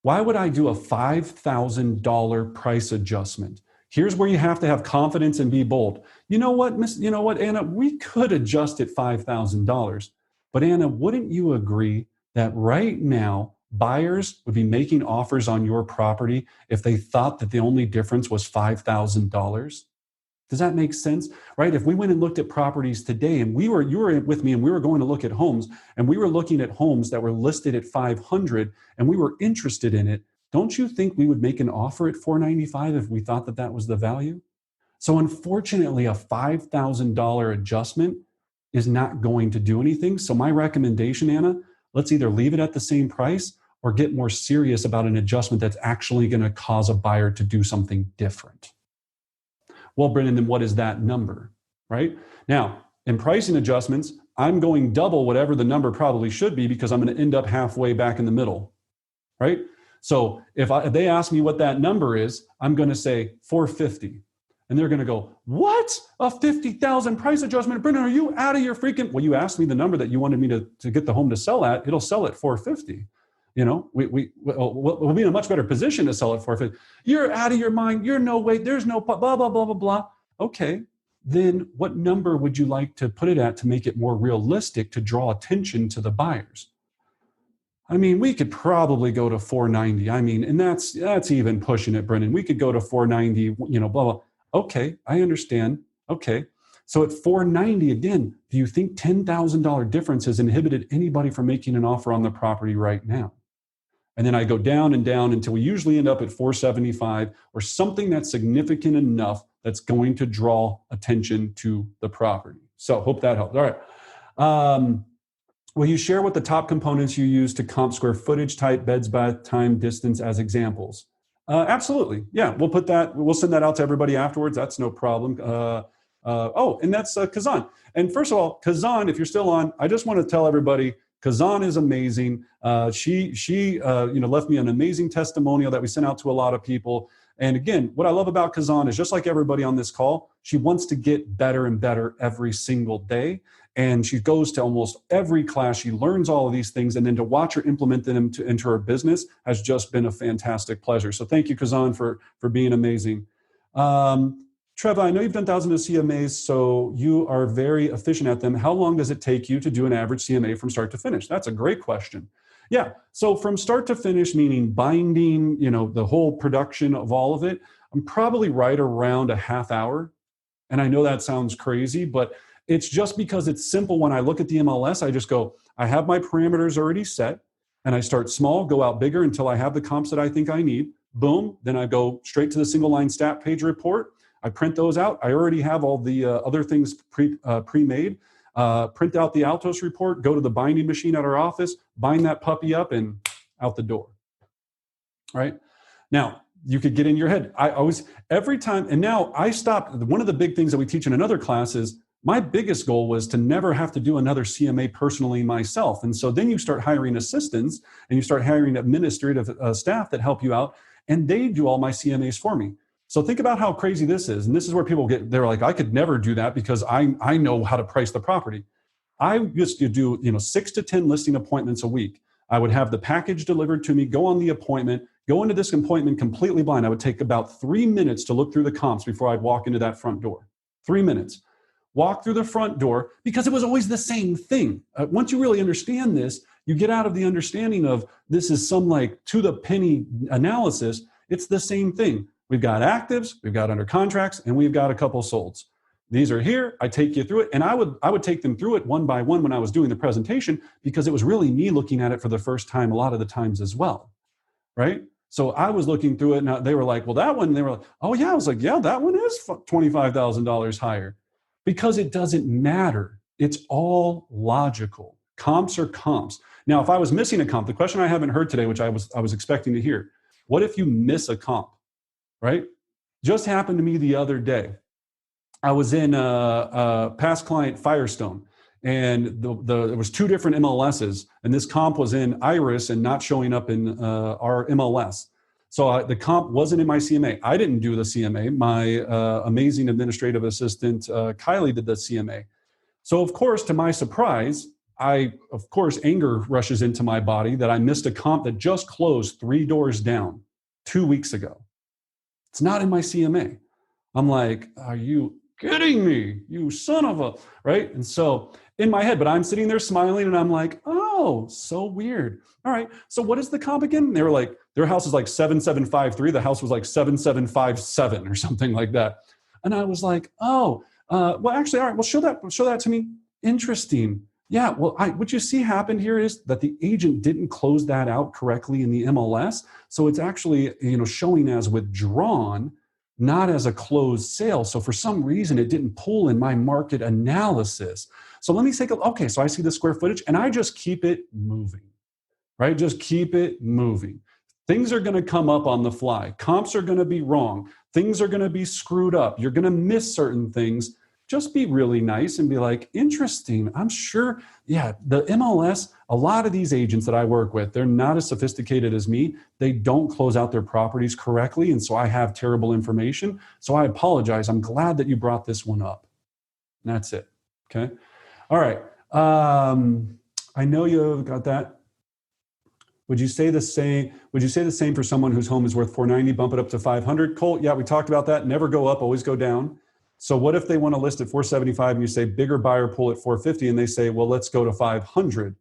Why would I do a $5,000 price adjustment? Here's where you have to have confidence and be bold. You know what, Anna, we could adjust it $5,000. But Anna, wouldn't you agree that right now buyers would be making offers on your property if they thought that the only difference was $5,000? Does that make sense? Right? If we went and looked at properties today, and you were with me, and we were going to look at homes, and we were looking at homes that were listed at 500, and we were interested in it, don't you think we would make an offer at 495 if we thought that that was the value? So unfortunately, a $5,000 adjustment is not going to do anything. So my recommendation, Anna, let's either leave it at the same price or get more serious about an adjustment that's actually going to cause a buyer to do something different. Well, Brendan, then what is that number, right? Now, in pricing adjustments, I'm going double whatever the number probably should be, because I'm going to end up halfway back in the middle, right? So if they ask me what that number is, I'm going to say 450. And they're going to go, what? A 50,000 price adjustment? Brendan, are you out of your freaking... Well, you asked me the number that you wanted me to get the home to sell at. It'll sell at 450. You know, we'll be in a much better position to sell it for 450. You're out of your mind. You're no way. There's no blah, blah, blah, blah, blah. Okay, then what number would you like to put it at to make it more realistic, to draw attention to the buyers? I mean, we could probably go to 490. I mean, and that's even pushing it, Brendan. We could go to 490, you know, blah, blah. Okay, I understand. Okay. So at 490, again, do you think $10,000 difference has inhibited anybody from making an offer on the property right now? And then I go down and down until we usually end up at 475, or something that's significant enough that's going to draw attention to the property. So hope that helped. All right. Will you share what the top components you use to comp square footage, type, beds, bath, time, distance as examples? Absolutely. Yeah, we'll send that out to everybody afterwards. That's no problem. And that's Kazan. And first of all, Kazan, if you're still on, I just want to tell everybody, Kazan is amazing. She left me an amazing testimonial that we sent out to a lot of people. And again, what I love about Kazan is, just like everybody on this call, she wants to get better and better every single day. And she goes to almost every class. She learns all of these things. And then to watch her implement them into her business has just been a fantastic pleasure. So thank you, Kazan, for being amazing. Trevor, I know you've done thousands of CMAs, so you are very efficient at them. How long does it take you to do an average CMA from start to finish? That's a great question. Yeah, so from start to finish, meaning binding, the whole production of all of it, I'm probably right around a half hour. And I know that sounds crazy, but it's just because it's simple. When I look at the MLS, I just go, I have my parameters already set, and I start small, go out bigger until I have the comps that I think I need. Boom, then I go straight to the single line stat page report. I print those out. I already have all the other things pre-made. Print out the Altos report, go to the binding machine at our office, bind that puppy up, and out the door. All right? Now, you could get in your head. I always, every time, and now I stopped. One of the big things that we teach in another class is, my biggest goal was to never have to do another CMA personally myself. And so then you start hiring assistants, and you start hiring administrative staff that help you out, and they do all my CMAs for me. So think about how crazy this is. And this is where people they're like, I could never do that because I know how to price the property. I used to do, 6 to 10 listing appointments a week. I would have the package delivered to me, go on the appointment, go into this appointment completely blind. I would take about 3 minutes to look through the comps before I'd walk into that front door. 3 minutes. Walk through the front door because it was always the same thing. Once you really understand this, you get out of the understanding of this is some like to the penny analysis. It's the same thing. We've got actives, we've got under contracts, and we've got a couple solds. These are here. I take you through it. And I would take them through it one by one when I was doing the presentation because it was really me looking at it for the first time a lot of the times as well, right? So I was looking through it and they were like, well, that one, they were like, oh yeah. I was like, yeah, that one is $25,000 higher because it doesn't matter. It's all logical. Comps are comps. Now, if I was missing a comp, the question I haven't heard today, which I was expecting to hear, what if you miss a comp, right? Just happened to me the other day. I was in a past client Firestone, and there was 2 different MLSs, and this comp was in Iris and not showing up in our MLS. So the comp wasn't in my CMA. I didn't do the CMA. My amazing administrative assistant, Kylie, did the CMA. So of course, to my surprise, anger rushes into my body that I missed a comp that just closed 3 doors down 2 weeks ago. It's not in my CMA. I'm like, are you kidding me? You son of a, right? And so in my head, but I'm sitting there smiling and I'm like, oh, so weird. All right. So what is the comp again? They were like, their house is like 7753. The house was like 7757 or something like that. And I was like, oh, well, actually, all right, well, show that to me. Interesting. Yeah. Well, what you see happened here is that the agent didn't close that out correctly in the MLS. So it's actually, showing as withdrawn, not as a closed sale. So for some reason, it didn't pull in my market analysis. So let me take okay, so I see the square footage and I just keep it moving, right? Just keep it moving. Things are going to come up on the fly. Comps are going to be wrong. Things are going to be screwed up. You're going to miss certain things. Just be really nice and be like, interesting. I'm sure, yeah, the MLS, a lot of these agents that I work with, they're not as sophisticated as me. They don't close out their properties correctly. And so I have terrible information. So I apologize. I'm glad that you brought this one up. And that's it. Okay. All right. I know you've got that. Would you say the same for someone whose home is worth 490, bump it up to 500? Colt, yeah, we talked about that. Never go up, always go down. So what if they want to list at 475 and you say bigger buyer pool at 450 and they say, well, let's go to 500.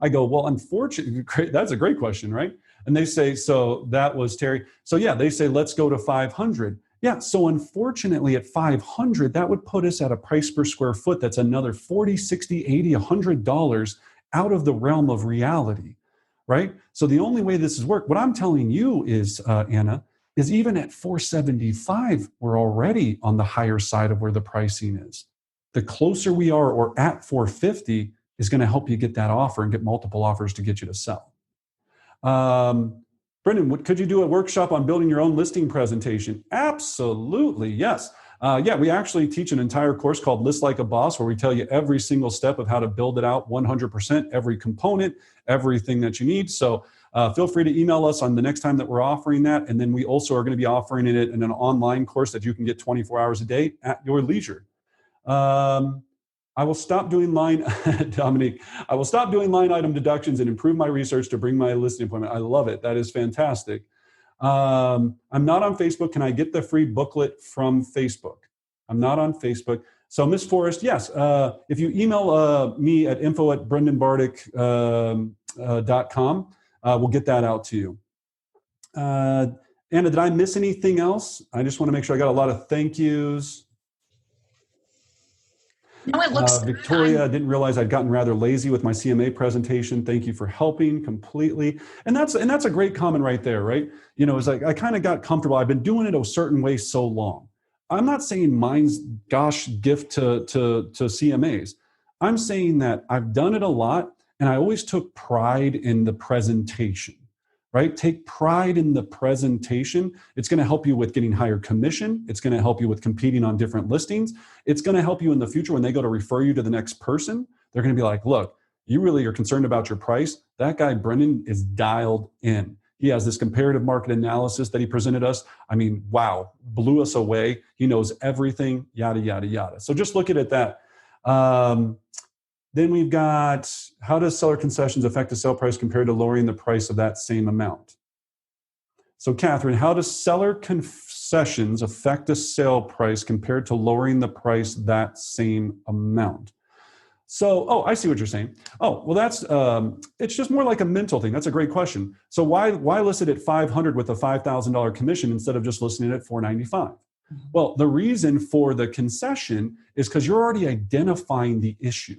I go, well, unfortunately, that's a great question, right? And they say, so that was Terry. So yeah, they say, let's go to 500. Yeah, so unfortunately at 500, that would put us at a price per square foot that's another $40, $60, $80, $100 out of the realm of reality, right? So the only way this is work, what I'm telling you is, Anna, is even at 475, we're already on the higher side of where the pricing is. The closer we are or at 450 is going to help you get that offer and get multiple offers to get you to sell. Brendan, could you do a workshop on building your own listing presentation? Absolutely, yes. Yeah, we actually teach an entire course called List Like a Boss, where we tell you every single step of how to build it out 100%, every component, everything that you need. So feel free to email us on the next time that we're offering that. And then we also are going to be offering it in an online course that you can get 24 hours a day at your leisure. I will stop doing Dominique, I will stop doing line item deductions and improve my research to bring my listing appointment. I love it. That is fantastic. I'm not on Facebook. Can I get the free booklet from Facebook? I'm not on Facebook. So Ms. Forrest, yes. If you email me at info@brendanbardick.com, we'll get that out to you. Anna, did I miss anything else? I just want to make sure I got a lot of thank yous. No, it looks Victoria, didn't realize I'd gotten rather lazy with my CMA presentation. Thank you for helping completely. And that's a great comment right there, right? It's like I kind of got comfortable. I've been doing it a certain way so long. I'm not saying mine's gosh gift to CMAs. I'm saying that I've done it a lot and I always took pride in the presentation. Right? Take pride in the presentation. It's going to help you with getting higher commission. It's going to help you with competing on different listings. It's going to help you in the future when they go to refer you to the next person. They're going to be like, look, you really are concerned about your price. That guy, Brendan, is dialed in. He has this comparative market analysis that he presented us. I mean, wow, blew us away. He knows everything, yada, yada, yada. So just look at that. Then we've got, how does seller concessions affect the sale price compared to lowering the price of that same amount? So Catherine, how does seller concessions affect the sale price compared to lowering the price that same amount? So, I see what you're saying. Oh, well, that's it's just more like a mental thing. That's a great question. So why list it at $500 with a $5,000 commission instead of just listing it at $495? Well, the reason for the concession is because you're already identifying the issue.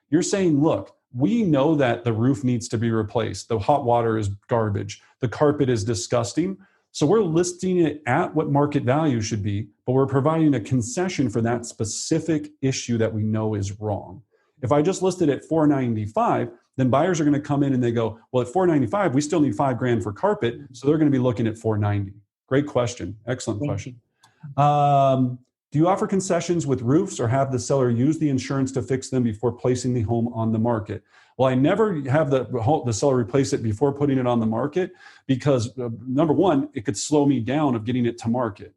You're saying, look, we know that the roof needs to be replaced. The hot water is garbage. The carpet is disgusting. So we're listing it at what market value should be, but we're providing a concession for that specific issue that we know is wrong. If I just listed at $495, then buyers are going to come in and they go, well, at $495, we still need $5,000 for carpet. So they're going to be looking at $490. Great question. Excellent question. Do you offer concessions with roofs or have the seller use the insurance to fix them before placing the home on the market? Well, I never have the seller replace it before putting it on the market because number one, it could slow me down of getting it to market.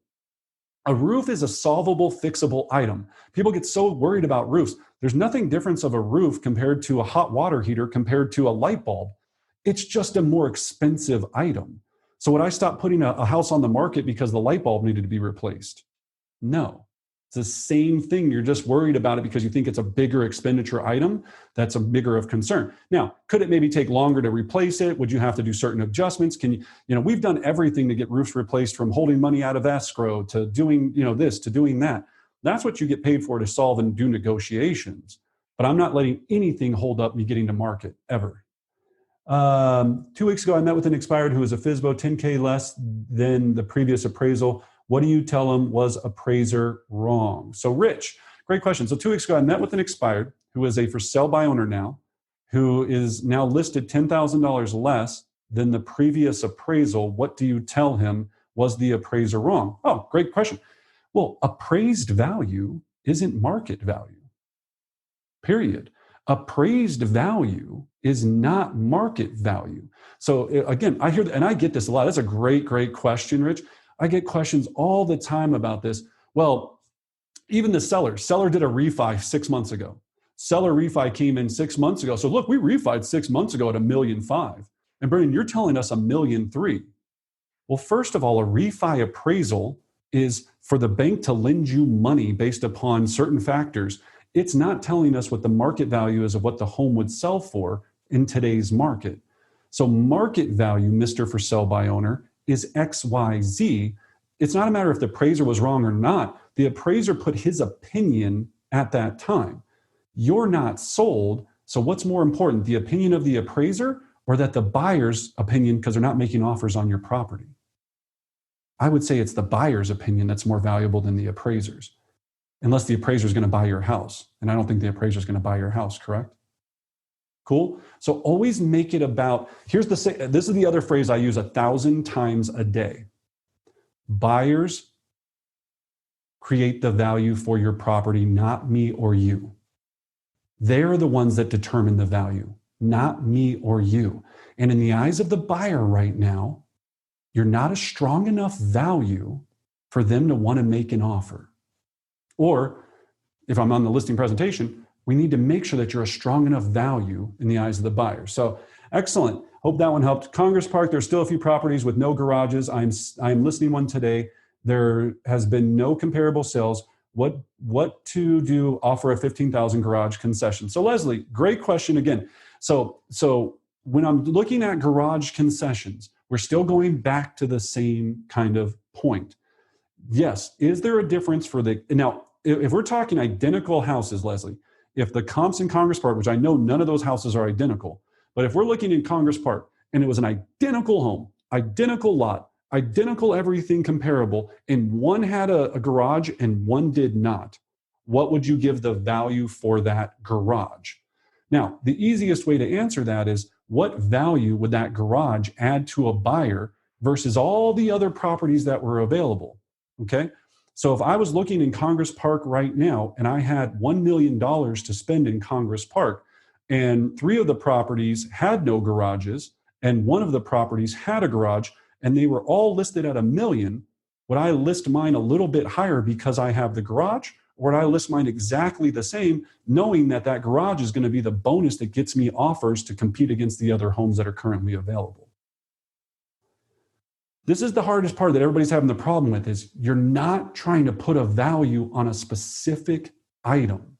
A roof is a solvable, fixable item. People get so worried about roofs. There's nothing different of a roof compared to a hot water heater compared to a light bulb. It's just a more expensive item. So would I stop putting a house on the market because the light bulb needed to be replaced? No. It's the same thing. You're just worried about it because you think it's a bigger expenditure item. That's a bigger of concern. Now, could it maybe take longer to replace it? Would you have to do certain adjustments? We've done everything to get roofs replaced, from holding money out of escrow to doing, this, to doing that. That's what you get paid for, to solve and do negotiations. But I'm not letting anything hold up me getting to market ever. 2 weeks ago, I met with an expired who was a FSBO 10K less than the previous appraisal. What do you tell him? Was appraiser wrong? So Rich, great question. So 2 weeks ago, I met with an expired who is a for sale by owner now, who is now listed $10,000 less than the previous appraisal. What do you tell him? Was the appraiser wrong? Oh, great question. Well, appraised value isn't market value, period. Appraised value is not market value. So again, I hear that, and I get this a lot. That's a great, great question, Rich. I get questions all the time about this. Well, even the seller did a refi 6 months ago. Seller refi came in 6 months ago. So look, we refied 6 months ago at $1.5 million. And Brandon, you're telling us $1.3 million. Well, first of all, a refi appraisal is for the bank to lend you money based upon certain factors. It's not telling us what the market value is of what the home would sell for in today's market. So market value, Mr. For sale by owner, is XYZ. It's not a matter if the appraiser was wrong or not. The appraiser put his opinion at that time. You're not sold. So what's more important, the opinion of the appraiser or that the buyer's opinion, because they're not making offers on your property? I would say it's the buyer's opinion that's more valuable than the appraiser's, unless the appraiser is going to buy your house. And I don't think the appraiser is going to buy your house, correct? Cool. So always make it about, this is the other phrase I use 1,000 times a day. Buyers create the value for your property, not me or you. They're the ones that determine the value, not me or you. And in the eyes of the buyer right now, you're not a strong enough value for them to want to make an offer. Or if I'm on the listing presentation, we need to make sure that you're a strong enough value in the eyes of the buyer. So excellent. Hope that one helped. Congress Park, there's still a few properties with no garages. I'm listing one today. There has been no comparable sales. What to do? Offer a $15,000 garage concession. So Leslie, great question again. So when I'm looking at garage concessions, we're still going back to the same kind of point. Yes. Is there a difference now, if we're talking identical houses, Leslie, if the comps in Congress Park, which I know none of those houses are identical, but if we're looking in Congress Park and it was an identical home, identical lot, identical everything comparable, and one had a garage and one did not, what would you give the value for that garage? Now, the easiest way to answer that is, what value would that garage add to a buyer versus all the other properties that were available? Okay. So if I was looking in Congress Park right now and I had $1 million to spend in Congress Park and 3 of the properties had no garages and one of the properties had a garage, and they were all listed at $1 million, would I list mine a little bit higher because I have the garage? Or would I list mine exactly the same, knowing that that garage is going to be the bonus that gets me offers to compete against the other homes that are currently available? This is the hardest part that everybody's having the problem with, is you're not trying to put a value on a specific item.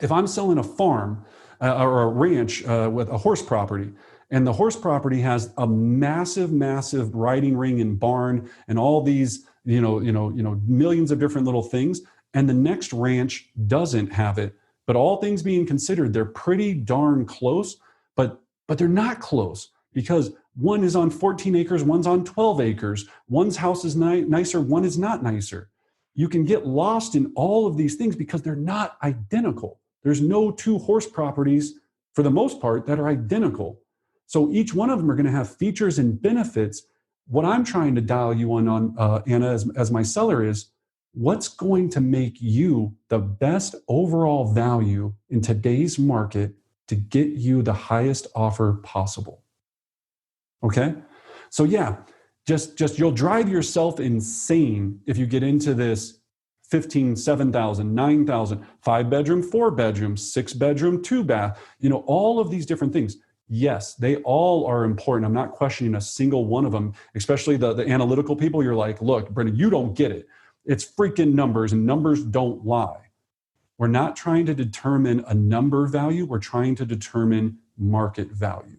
If I'm selling a farm or a ranch with a horse property, and the horse property has a massive, massive riding ring and barn and all these, millions of different little things, and the next ranch doesn't have it, but all things being considered, they're pretty darn close, but they're not close, because one is on 14 acres, one's on 12 acres, one's house is nicer, one is not nicer. You can get lost in all of these things because they're not identical. There's no two horse properties, for the most part, that are identical. So each one of them are going to have features and benefits. What I'm trying to dial you on Anna, as my seller, is what's going to make you the best overall value in today's market to get you the highest offer possible. Okay? So yeah, just you'll drive yourself insane if you get into this 15, 7,000, 9,000, 5-bedroom, 4-bedroom, 6-bedroom, 2-bath, all of these different things. Yes, they all are important. I'm not questioning a single one of them, especially the analytical people. You're like, look, Brendan, you don't get it. It's freaking numbers, and numbers don't lie. We're not trying to determine a number value. We're trying to determine market value.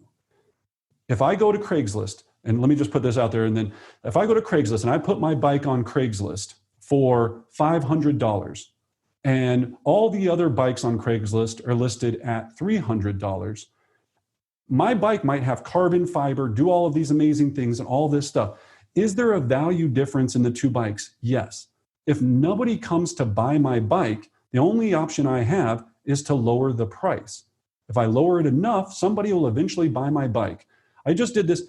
If I go to Craigslist, and let me just put this out there, and then if I go to Craigslist and I put my bike on Craigslist for $500, and all the other bikes on Craigslist are listed at $300, my bike might have carbon fiber, do all of these amazing things and all this stuff. Is there a value difference in the two bikes? Yes. If nobody comes to buy my bike, the only option I have is to lower the price. If I lower it enough, somebody will eventually buy my bike. I just did this.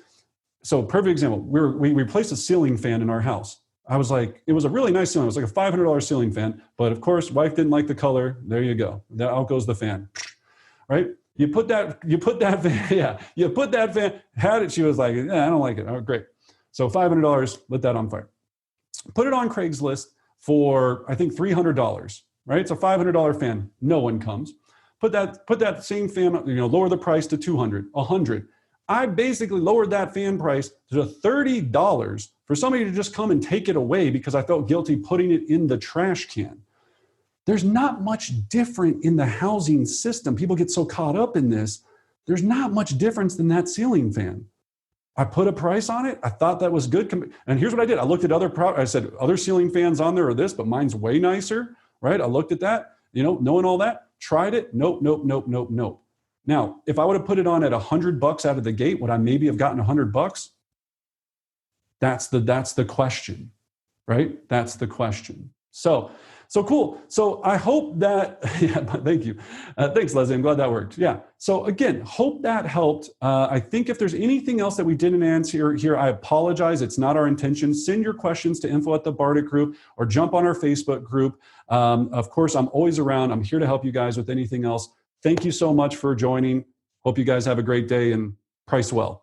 So perfect example, we replaced a ceiling fan in our house. I was like, it was a really nice ceiling. It was like a $500 ceiling fan. But of course, wife didn't like the color. There you go. Out goes the fan, right? You put that fan, had it. She was like, I don't like it. Oh, great. So $500, lit that on fire. Put it on Craigslist for, I think, $300, right? It's a $500 fan. No one comes. Put that same fan, lower the price to $200, $100. I basically lowered that fan price to $30 for somebody to just come and take it away because I felt guilty putting it in the trash can. There's not much different in the housing system. People get so caught up in this. There's not much difference than that ceiling fan. I put a price on it. I thought that was good. And here's what I did. I looked at I said, other ceiling fans on there are this, but mine's way nicer, right? I looked at that, knowing all that, tried it. Nope. Now, if I would have put it on at $100 out of the gate, would I maybe have gotten $100? That's the question, right? That's the question. So cool. So I hope that, thank you. Thanks, Leslie. I'm glad that worked. Yeah. So again, hope that helped. I think if there's anything else that we didn't answer here, I apologize. It's not our intention. Send your questions to info@thebardic group or jump on our Facebook group. Of course, I'm always around. I'm here to help you guys with anything else. Thank you so much for joining. Hope you guys have a great day and price well.